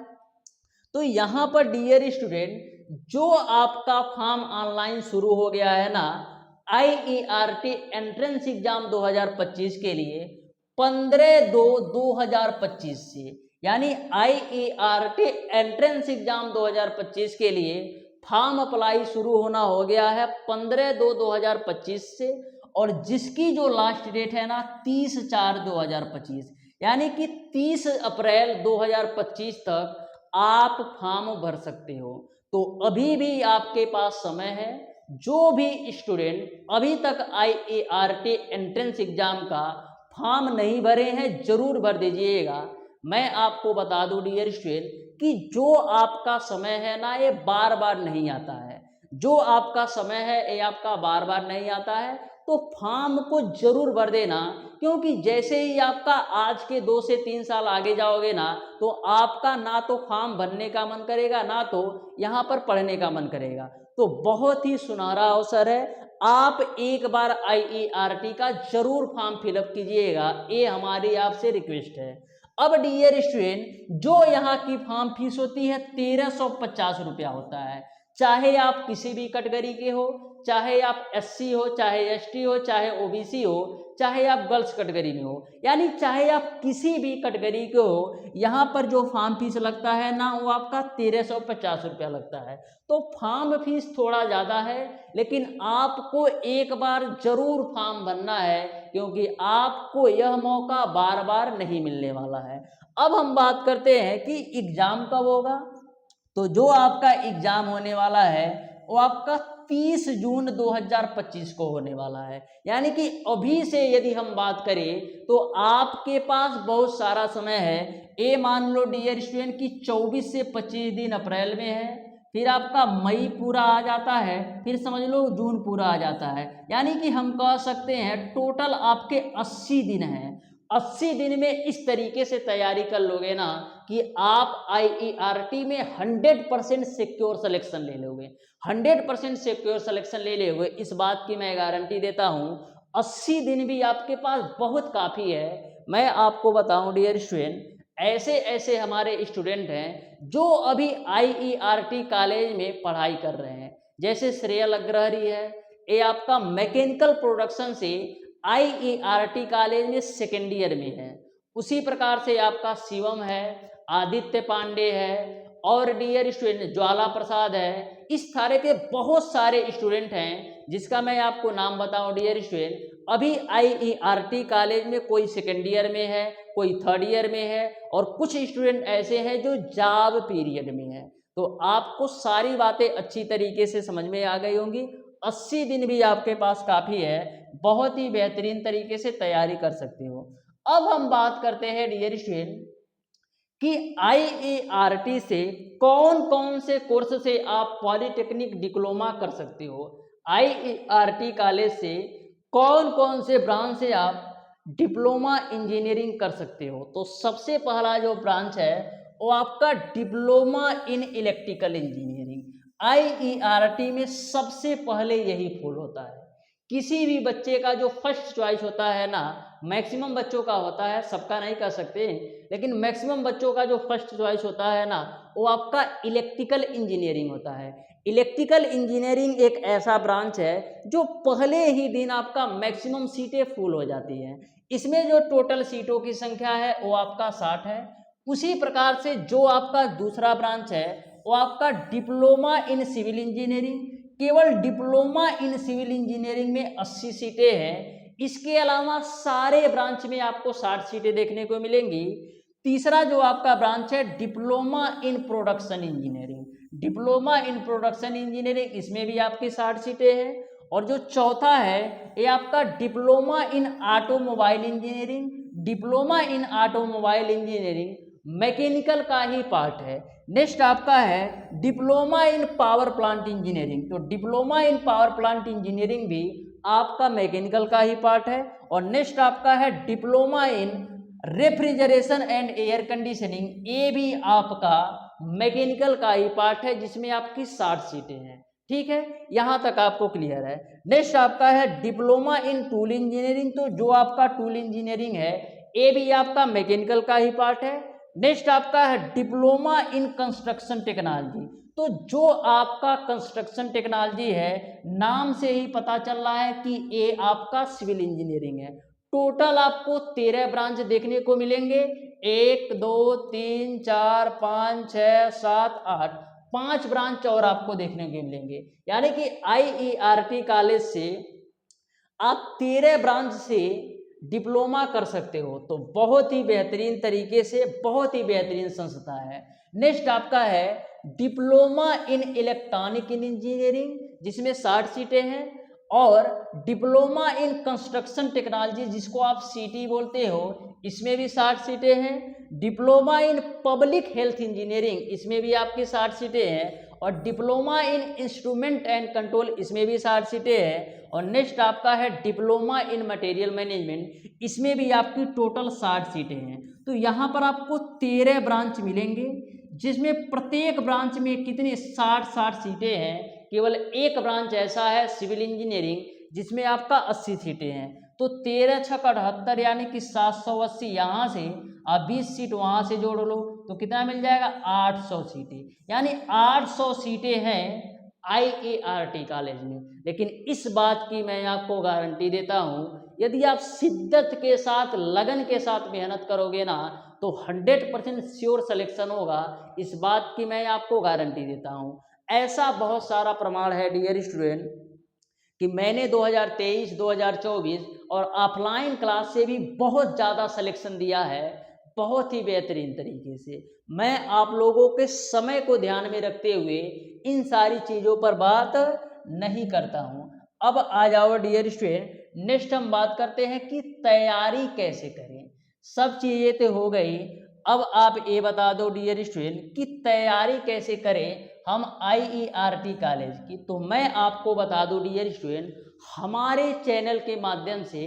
तो यहाँ पर डियर स्टूडेंट जो आपका फॉर्म ऑनलाइन शुरू हो गया है ना IERT एंट्रेंस एग्जाम 2025 के लिए 15/2/2025 से, यानी IERT एंट्रेंस एग्जाम 2025 के लिए फॉर्म अप्लाई शुरू होना हो गया है 15/2/2025 से, और जिसकी जो लास्ट डेट है ना 30/4/2025, यानी कि 30 अप्रैल 2025 तक आप फॉर्म भर सकते हो। तो अभी भी आपके पास समय है। जो भी स्टूडेंट अभी तक IERT एंट्रेंस एग्जाम का फॉर्म नहीं भरे हैं, जरूर भर दीजिएगा। मैं आपको बता दूं डियर स्टूडेंट कि जो आपका समय है ना, ये बार बार नहीं आता है। जो आपका समय है ये आपका बार बार नहीं आता है। तो फॉर्म को जरूर भर देना, क्योंकि जैसे ही आपका आज के 2 से 3 साल आगे जाओगे ना, तो आपका ना तो फॉर्म भरने का मन करेगा, ना तो यहाँ पर पढ़ने का मन करेगा। तो बहुत ही सुनहरा अवसर है, आप एक बार IERT का जरूर फॉर्म फिलअप कीजिएगा, ये हमारी आपसे रिक्वेस्ट है। अब डियर स्टूडेंट जो यहाँ की फॉर्म फीस होती है 1350 रुपया होता है। चाहे आप किसी भी कैटेगरी के हो, चाहे आप SC हो, चाहे ST हो, चाहे OBC हो, चाहे आप गर्ल्स कैटेगरी में हो, यानी चाहे आप किसी भी कैटेगरी के हो, यहाँ पर जो फॉर्म फीस लगता है ना, वो आपका 1350 रुपया लगता है। तो फॉर्म फीस थोड़ा ज़्यादा है, लेकिन आपको एक बार जरूर फॉर्म भरना है, क्योंकि आपको यह मौका बार बार नहीं मिलने वाला है। अब हम बात करते हैं कि एग्जाम कब होगा। तो जो आपका एग्जाम होने वाला है वो आपका 30 जून 2025 को होने वाला है। यानी कि अभी से यदि हम बात करें तो आपके पास बहुत सारा समय है। ये मान लो डियर स्टूडेंट कि 24 से 25 दिन अप्रैल में है, फिर आपका मई पूरा आ जाता है, फिर समझ लो जून पूरा आ जाता है। यानी कि हम कह सकते हैं टोटल आपके 80 दिन हैं। 80 दिन में इस तरीके से तैयारी कर लोगे ना कि आप IERT में 100% सिक्योर सिलेक्शन ले लोगे। 100% सिक्योर सिलेक्शन ले लोगे, इस बात की मैं गारंटी देता हूँ। 80 दिन भी आपके पास बहुत काफ़ी है। मैं आपको बताऊं डियर स्टूडेंट, ऐसे ऐसे हमारे स्टूडेंट हैं जो अभी IERT कॉलेज में पढ़ाई कर रहे हैं। जैसे श्रेयल अग्रहरी है, ये आपका मैकेनिकल प्रोडक्शन से IERT कॉलेज में सेकेंड ईयर में है। उसी प्रकार से आपका शिवम है, आदित्य पांडे है और डियर स्टूडेंट ज्वाला प्रसाद है। इस तरह के बहुत सारे स्टूडेंट हैं जिसका मैं आपको नाम बताऊं डियर स्टूडेंट, अभी IERT कॉलेज में कोई सेकेंड ईयर में है, कोई थर्ड ईयर में है और कुछ स्टूडेंट ऐसे हैं जो जॉब पीरियड में है। तो आपको सारी बातें अच्छी तरीके से समझ में आ गई होंगी। 80 दिन भी आपके पास काफ़ी है, बहुत ही बेहतरीन तरीके से तैयारी कर सकते हो। अब हम बात करते हैं डियर स्टूडेंट कि IERT से कौन कौन से कोर्स से आप पॉलिटेक्निक डिप्लोमा कर सकते हो। IERT कॉलेज से कौन कौन से ब्रांच से आप डिप्लोमा इंजीनियरिंग कर सकते हो। तो सबसे पहला जो ब्रांच है वो आपका diploma in electrical engineering. IERT में सबसे पहले यही फॉलो होता है। किसी भी बच्चे का जो फर्स्ट चॉइस होता है ना, मैक्सिमम बच्चों का होता है, सबका नहीं कर सकते, लेकिन मैक्सिमम बच्चों का जो फर्स्ट चॉइस होता है ना वो आपका इलेक्ट्रिकल इंजीनियरिंग होता है। इलेक्ट्रिकल इंजीनियरिंग एक ऐसा ब्रांच है जो पहले ही दिन आपका मैक्सिमम सीटें फुल हो जाती हैं। इसमें जो टोटल सीटों की संख्या है वो आपका 60 है। उसी प्रकार से जो आपका दूसरा ब्रांच है वो आपका डिप्लोमा इन सिविल इंजीनियरिंग। केवल डिप्लोमा इन सिविल इंजीनियरिंग में 80 सीटें हैं। इसके अलावा सारे ब्रांच में आपको 60 सीटें देखने को मिलेंगी। तीसरा जो आपका ब्रांच है diploma in production engineering. Diploma in production engineering, इसमें भी आपकी 60 सीटें हैं। और जो चौथा है ये आपका diploma in automobile engineering. Diploma in automobile engineering mechanical का ही पार्ट है। नेक्स्ट आपका है diploma in power plant engineering. तो diploma in power plant engineering भी आपका मैकेनिकल का ही पार्ट है। और नेक्स्ट आपका है diploma in refrigeration and air conditioning, ये भी आपका मैकेनिकल का ही पार्ट है जिसमें आपकी 60 सीटें हैं। ठीक है, यहाँ तक आपको क्लियर है। नेक्स्ट आपका है डिप्लोमा इन टूल इंजीनियरिंग। तो जो आपका टूल इंजीनियरिंग है ये भी आपका मैकेनिकल का ही पार्ट है। नेक्स्ट आपका है डिप्लोमा इन कंस्ट्रक्शन टेक्नोलॉजी। तो जो आपका कंस्ट्रक्शन टेक्नोलॉजी है, नाम से ही पता चल रहा है कि ये आपका सिविल इंजीनियरिंग है। टोटल आपको 13 ब्रांच देखने को मिलेंगे। 1 2 3 4 5 6 7 8, 5 ब्रांच और आपको देखने को मिलेंगे। यानी कि IERT कॉलेज से आप 13 ब्रांच से डिप्लोमा कर सकते हो। तो बहुत ही बेहतरीन तरीके से, बहुत ही बेहतरीन संस्था है। नेक्स्ट आपका है डिप्लोमा इन इलेक्ट्रॉनिक इंजीनियरिंग जिसमें 60 सीटें हैं। और डिप्लोमा इन कंस्ट्रक्शन टेक्नोलॉजी जिसको आप CT बोलते हो, इसमें भी 60 सीटें हैं। Diploma in public health engineering, इसमें भी आपकी 60 सीटें हैं। और diploma in instrument and control, इसमें भी 60 सीटें हैं। और नेक्स्ट आपका है डिप्लोमा इन मटेरियल मैनेजमेंट, इसमें भी आपकी टोटल 60 सीटें हैं। तो यहाँ पर आपको 13 ब्रांच मिलेंगे जिसमें प्रत्येक ब्रांच में कितनी 60 सीटें हैं। केवल एक ब्रांच ऐसा है सिविल इंजीनियरिंग जिसमें आपका 80 सीटें हैं। तो 13 × 78 यानी कि 780। यहाँ से आप 20 सीट वहाँ से जोड़ लो तो कितना मिल जाएगा 800 सीटें। यानी 800 सीटें हैं IERT कॉलेज में। लेकिन इस बात की मैं आपको गारंटी देता हूँ, यदि आप शिद्दत के साथ, लगन के साथ मेहनत करोगे ना तो 100% श्योर सिलेक्शन होगा। इस बात की मैं आपको गारंटी देता हूँ। ऐसा बहुत सारा प्रमाण है डियर स्टूडेंट कि मैंने 2023, 2024 और ऑफलाइन क्लास से भी बहुत ज़्यादा सिलेक्शन दिया है। बहुत ही बेहतरीन तरीके से। मैं आप लोगों के समय को ध्यान में रखते हुए इन सारी चीज़ों पर बात नहीं करता हूँ। अब आ जाओ डियर स्टूडेंट, नेक्स्ट हम बात करते हैं कि तैयारी कैसे करें। सब चीज़ें तो हो गई, अब आप ये बता दो डियर स्टूडेंट कि तैयारी कैसे करें हम IERT कॉलेज की। तो मैं आपको बता दूं डियर स्टूडेंट, हमारे चैनल के माध्यम से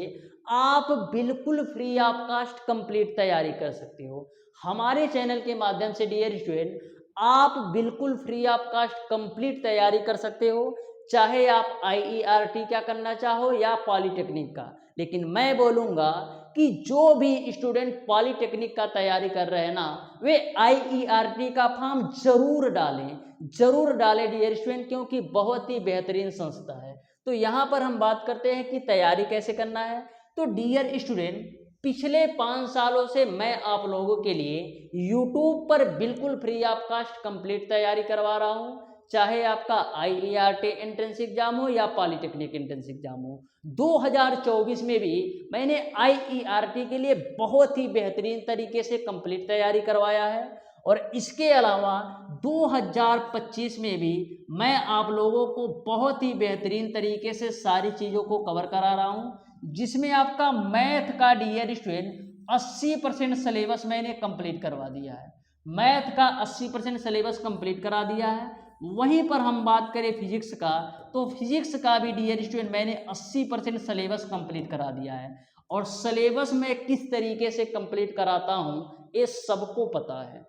आप बिल्कुल फ्री ऑफ कास्ट कंप्लीट तैयारी कर सकते हो। हमारे चैनल के माध्यम से डियर स्टूडेंट आप बिल्कुल फ्री ऑफ कास्ट कंप्लीट तैयारी कर सकते हो, चाहे आप IERT क्या करना चाहो या पॉलीटेक्निक का। लेकिन मैं बोलूँगा कि जो भी स्टूडेंट पॉलीटेक्निक का तैयारी कर रहे हैं ना, वे IERT का फॉर्म जरूर डालें डियर स्टूडेंट, क्योंकि बहुत ही बेहतरीन संस्था है। तो यहाँ पर हम बात करते हैं कि तैयारी कैसे करना है। तो डियर स्टूडेंट, पिछले 5 सालों से मैं आप लोगों के लिए YouTube पर बिल्कुल फ्री ऑफ कास्ट कंप्लीट तैयारी करवा रहा हूँ, चाहे आपका IERT एंट्रेंस एग्जाम हो या पॉलीटेक्निक एंट्रेंस एग्जाम हो। 2024 में भी मैंने IERT के लिए बहुत ही बेहतरीन तरीके से कंप्लीट तैयारी करवाया है, और इसके अलावा 2025 में भी मैं आप लोगों को बहुत ही बेहतरीन तरीके से सारी चीज़ों को कवर करा रहा हूँ, जिसमें आपका मैथ का डियर स्टूडेंट 80% सिलेबस मैंने कंप्लीट करवा दिया है। मैथ का 80% सिलेबस कंप्लीट करा दिया है। वहीं पर हम बात करें फिजिक्स का, तो फिजिक्स का भी डियर स्टूडेंट मैंने 80% सिलेबस कंप्लीट करा दिया है। और सिलेबस में किस तरीके से कंप्लीट कराता हूँ ये सबको पता है।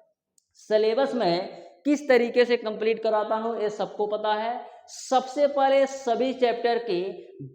सिलेबस में किस तरीके से कंप्लीट कराता हूँ ये सबको पता है। सबसे पहले सभी चैप्टर के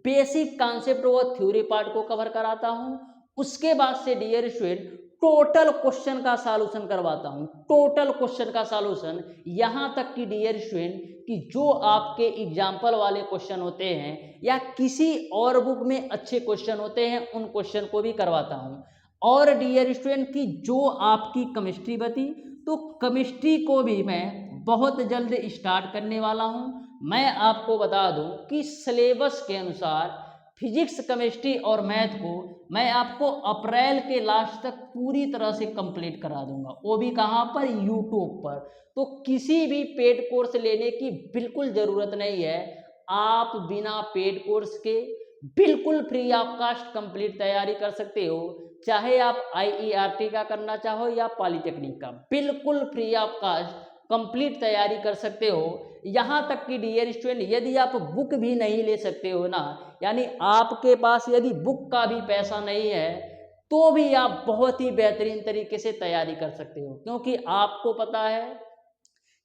बेसिक कॉन्सेप्ट व थ्योरी पार्ट को कवर कराता हूँ। उसके बाद से डियर स्टूडेंट टोटल क्वेश्चन का सॉल्यूशन करवाता हूँ, टोटल क्वेश्चन का सॉल्यूशन, यहाँ तक कि डियर स्टूडेंट कि जो आपके एग्जाम्पल वाले क्वेश्चन होते हैं या किसी और बुक में अच्छे क्वेश्चन होते हैं उन क्वेश्चन को भी करवाता हूँ। और डियर स्टूडेंट की जो आपकी केमिस्ट्री बची, तो केमिस्ट्री को भी मैं बहुत जल्द स्टार्ट करने वाला हूँ। मैं आपको बता दूं कि सिलेबस के अनुसार फिजिक्स, केमिस्ट्री और मैथ को मैं आपको अप्रैल के लास्ट तक पूरी तरह से कंप्लीट करा दूंगा, वो भी कहाँ पर, यूट्यूब पर। तो किसी भी पेड कोर्स लेने की बिल्कुल ज़रूरत नहीं है, आप बिना पेड कोर्स के बिल्कुल फ्री ऑफ कास्ट कंप्लीट तैयारी कर सकते हो। चाहे आप IERT का करना चाहो या पॉलीटेक्निक का, बिल्कुल फ्री ऑफ कास्ट कंप्लीट तैयारी कर सकते हो। यहाँ तक कि डियर स्टूडेंट यदि आप बुक भी नहीं ले सकते हो ना, यानी आपके पास यदि बुक का भी पैसा नहीं है, तो भी आप बहुत ही बेहतरीन तरीके से तैयारी कर सकते हो। क्योंकि आपको पता है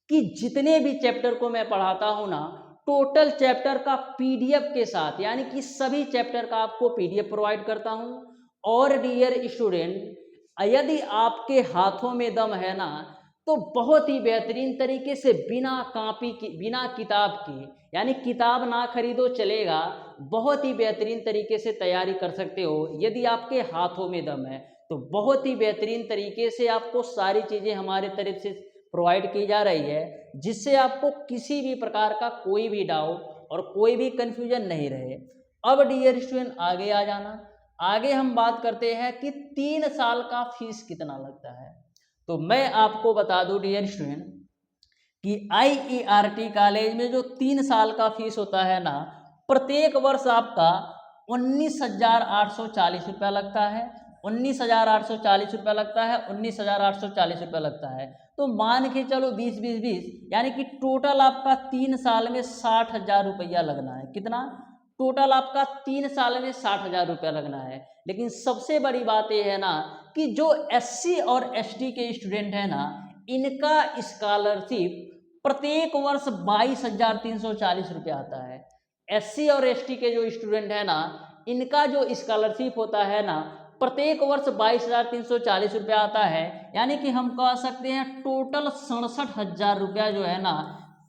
कि जितने भी चैप्टर को मैं पढ़ाता हूँ ना, टोटल चैप्टर का PDF के साथ, यानी कि सभी चैप्टर का आपको PDF प्रोवाइड करता हूँ। और डियर स्टूडेंट यदि आपके हाथों में दम है ना, तो बहुत ही बेहतरीन तरीके से बिना कॉपी की, बिना किताब की, यानी किताब ना खरीदो चलेगा, बहुत ही बेहतरीन तरीके से तैयारी कर सकते हो। यदि आपके हाथों में दम है तो बहुत ही बेहतरीन तरीके से आपको सारी चीज़ें हमारे तरफ से प्रोवाइड की जा रही है, जिससे आपको किसी भी प्रकार का कोई भी डाउट और कोई भी कन्फ्यूजन नहीं रहे। अब डियर स्टूडेंट आगे आ जाना, आगे हम बात करते हैं कि 3 साल का फीस कितना लगता है। तो मैं आपको बता दूं डियर स्टूडेंट कि IERT कॉलेज में जो 3 साल का फीस होता है ना, प्रत्येक वर्ष आपका 19,840 रुपया लगता है। 19,840 रुपया लगता है, 19,840 रुपया लगता है। तो मान के चलो 20-20-20, यानी कि टोटल आपका 3 साल में 60,000 रुपया लगना है। कितना? टोटल आपका 3 साल में 60,000 रुपया लगना है। लेकिन सबसे बड़ी बात यह है ना कि जो SC और ST के स्टूडेंट है ना, इनका स्कॉलरशिप प्रत्येक वर्ष 22,340 रुपया आता है। SC और ST के जो स्टूडेंट है ना, इनका जो स्कॉलरशिप होता है ना, प्रत्येक वर्ष 22,340 रुपया आता है। यानी कि हम कह सकते हैं टोटल 67,000 रुपया जो है ना,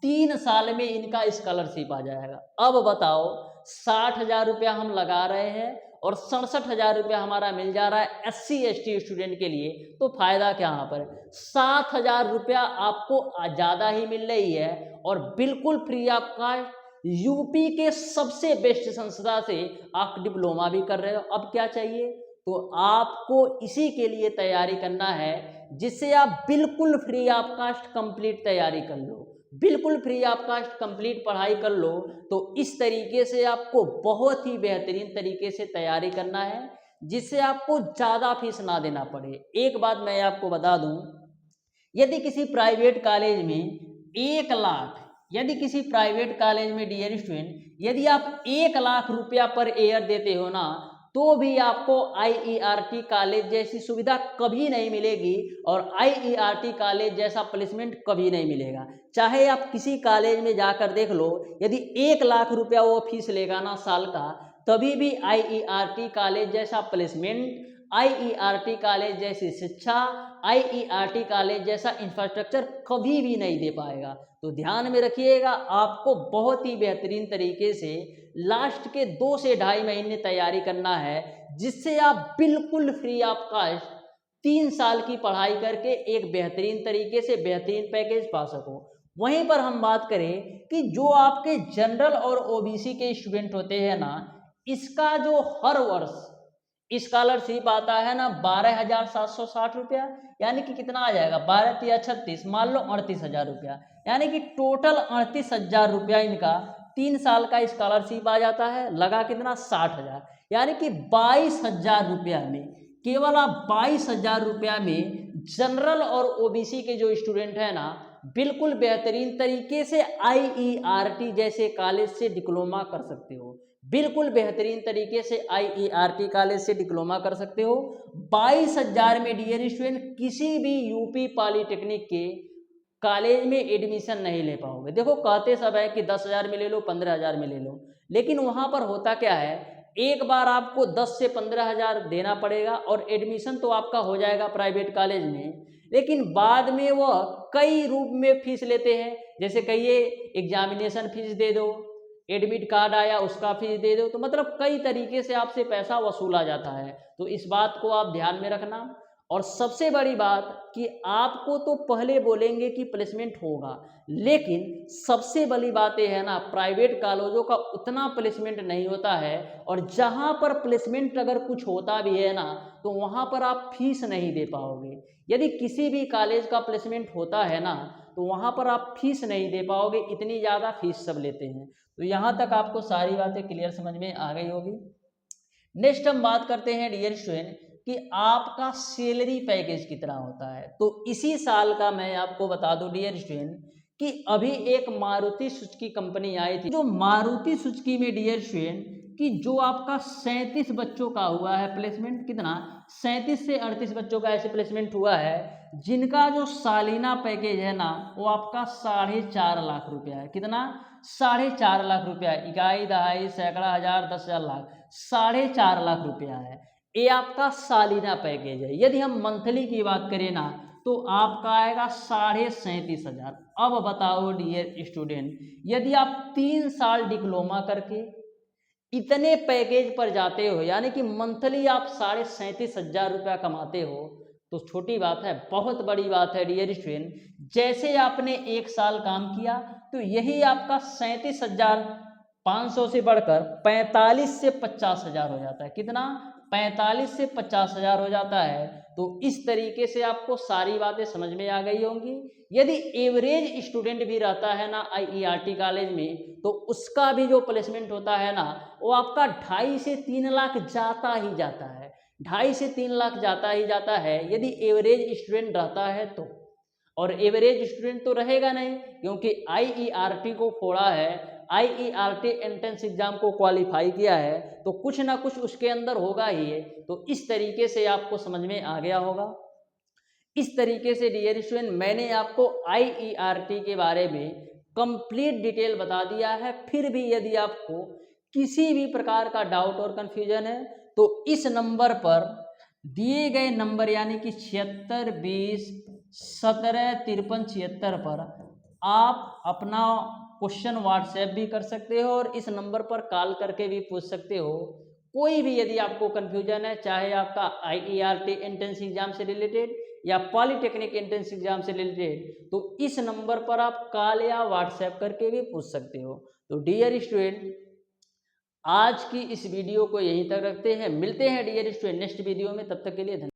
3 साल में इनका स्कॉलरशिप आ जाएगा। अब बताओ, 60,000 रुपया हम लगा रहे हैं और 67,000 रुपया हमारा मिल जा रहा है SC ST स्टूडेंट के लिए, तो फायदा क्या यहाँ पर? 7,000 रुपया आपको ज़्यादा ही मिल रही है, और बिल्कुल फ्री ऑफ कॉस्ट यूपी के सबसे बेस्ट संस्था से आप डिप्लोमा भी कर रहे हो। अब क्या चाहिए? तो आपको इसी के लिए तैयारी करना है, जिससे आप बिल्कुल फ्री ऑफ कास्ट कंप्लीट तैयारी कर लो, बिल्कुल फ्री ऑफ कास्ट कंप्लीट पढ़ाई कर लो। तो इस तरीके से आपको बहुत ही बेहतरीन तरीके से तैयारी करना है, जिससे आपको ज़्यादा फीस ना देना पड़े। एक बात मैं आपको बता दूं, यदि किसी प्राइवेट कॉलेज में 1 लाख, यदि किसी प्राइवेट कॉलेज में डियर स्टूडेंट यदि आप 1 लाख रुपया पर ईयर देते हो ना, तो भी आपको IERT कॉलेज जैसी सुविधा कभी नहीं मिलेगी और IERT कॉलेज जैसा प्लेसमेंट कभी नहीं मिलेगा। चाहे आप किसी कॉलेज में जाकर देख लो, यदि 1 लाख रुपया वो फीस लेगा ना साल का, तभी भी IERT कॉलेज जैसा प्लेसमेंट, IERT कॉलेज जैसी शिक्षा, IERT कॉलेज जैसा इंफ्रास्ट्रक्चर कभी भी नहीं दे पाएगा। तो ध्यान में रखिएगा, आपको बहुत ही बेहतरीन तरीके से लास्ट के 2 से ढाई महीने तैयारी करना है, जिससे आप बिल्कुल फ्री ऑफ कास्ट 3 साल की पढ़ाई करके एक बेहतरीन तरीके से बेहतरीन पैकेज पा सको। वहीं पर हम बात करें कि जो आपके जनरल और OBC के स्टूडेंट होते हैं ना, इसका जो हर वर्ष स्कॉलरशिप आता है ना 12,760 रुपया, यानी कि कितना आ जाएगा, 12 या 36, मान लो 38,000 रुपया, यानी कि टोटल 38,000 रुपया इनका 3 साल का स्कॉलरशिप आ जाता है। लगा कितना, 60,000, यानी कि 22,000 रुपया में, केवल आप 22,000 रुपया में जनरल और OBC के जो स्टूडेंट है ना, बिल्कुल बेहतरीन तरीके से IERT जैसे कॉलेज से डिप्लोमा कर सकते हो, बिल्कुल बेहतरीन तरीके से IERT कॉलेज से डिप्लोमा कर सकते हो। 22,000 में डियर स्टूडेंट किसी भी UP पॉलिटेक्निक के कॉलेज में एडमिशन नहीं ले पाओगे। देखो कहते सब है कि 10,000 में ले लो, 15,000 में ले लो, लेकिन वहाँ पर होता क्या है, एक बार आपको 10 से 15,000 देना पड़ेगा और एडमिशन तो आपका हो जाएगा प्राइवेट कॉलेज में, लेकिन बाद में वह कई रूप में फीस लेते हैं। जैसे कहिए एग्जामिनेशन फीस दे दो, एडमिट कार्ड आया उसका फीस दे दो, तो मतलब कई तरीके से आपसे पैसा वसूला जाता है। तो इस बात को आप ध्यान में रखना। और सबसे बड़ी बात कि आपको तो पहले बोलेंगे कि प्लेसमेंट होगा, लेकिन सबसे बड़ी बात यह है ना, प्राइवेट कॉलेजों का उतना प्लेसमेंट नहीं होता है, और जहां पर प्लेसमेंट अगर कुछ होता भी है ना, तो वहां पर आप फीस नहीं दे पाओगे। यदि किसी भी कॉलेज का प्लेसमेंट होता है ना, तो वहां पर आप फीस नहीं दे पाओगे, इतनी ज़्यादा फीस सब लेते हैं। तो यहाँ तक आपको सारी बातें क्लियर समझ में आ गई होगी। नेक्स्ट हम बात करते हैं डियर स्टूडेंट कि आपका सैलरी पैकेज कितना होता है। तो इसी साल का मैं आपको बता दूं डियर स्टूडेंट कि अभी एक मारुति सुजुकी कंपनी आई थी, जो मारुति सुजुकी में डियर स्टूडेंट कि जो आपका 37 बच्चों का हुआ है प्लेसमेंट, कितना, 37 से 38 बच्चों का ऐसे प्लेसमेंट हुआ है, जिनका जो सालाना पैकेज है ना, वो आपका 4.5 लाख रुपया है। कितना, 4.5 लाख रुपया, इकाई दहाई सैकड़ा हजार 10,000 लाख, 4.5 लाख रुपया है। ये आपका सालाना पैकेज है। यदि हम मंथली की बात करें ना, तो आपका आएगा 37,500। अब बताओ डियर स्टूडेंट, यदि आप 3 साल डिप्लोमा करके इतने पैकेज पर जाते हो, यानी कि मंथली आप 37,500 रुपया कमाते हो, तो छोटी बात है, बहुत बड़ी बात है डियर स्टूडेंट। जैसे आपने 1 साल काम किया, तो यही आपका 37,500 से बढ़कर 45 से 50,000 हो जाता है। कितना, 45 से 50,000 हो जाता है। तो इस तरीके से आपको सारी बातें समझ में आ गई होंगी। यदि एवरेज स्टूडेंट भी रहता है ना IERT कॉलेज में, तो उसका भी जो प्लेसमेंट होता है ना, वो आपका 2.5 से 3 लाख जाता ही जाता है, 2.5 से 3 लाख जाता ही जाता है, यदि एवरेज स्टूडेंट रहता है तो। और एवरेज स्टूडेंट तो रहेगा नहीं, क्योंकि IERT को फोड़ा है, IERT एंट्रेंस एग्जाम को क्वालिफाई किया है, तो कुछ ना कुछ उसके अंदर होगा ही है। तो इस तरीके से आपको समझ में आ गया होगा। इस तरीके से डियर स्टूडेंट मैंने आपको IERT के बारे में कंप्लीट डिटेल बता दिया है। फिर भी यदि आपको किसी भी प्रकार का डाउट और कंफ्यूजन है, तो इस नंबर पर दिए गए नंबर यानी कि 76 20 17 53 76 पर आप अपना क्वेश्चन व्हाट्सएप भी कर सकते हो, और इस नंबर पर कॉल करके भी पूछ सकते हो। कोई भी यदि आपको कंफ्यूजन है, चाहे आपका IERT एंट्रेंस एग्जाम से रिलेटेड या पॉलिटेक्निक एंट्रेंस एग्जाम से रिलेटेड, तो इस नंबर पर आप कॉल या व्हाट्सएप करके भी पूछ सकते हो। तो डियर स्टूडेंट, आज की इस वीडियो को यहीं तक रखते हैं, मिलते हैं डियर स्टूडेंट नेक्स्ट वीडियो में, तब तक के लिए धन्यवाद।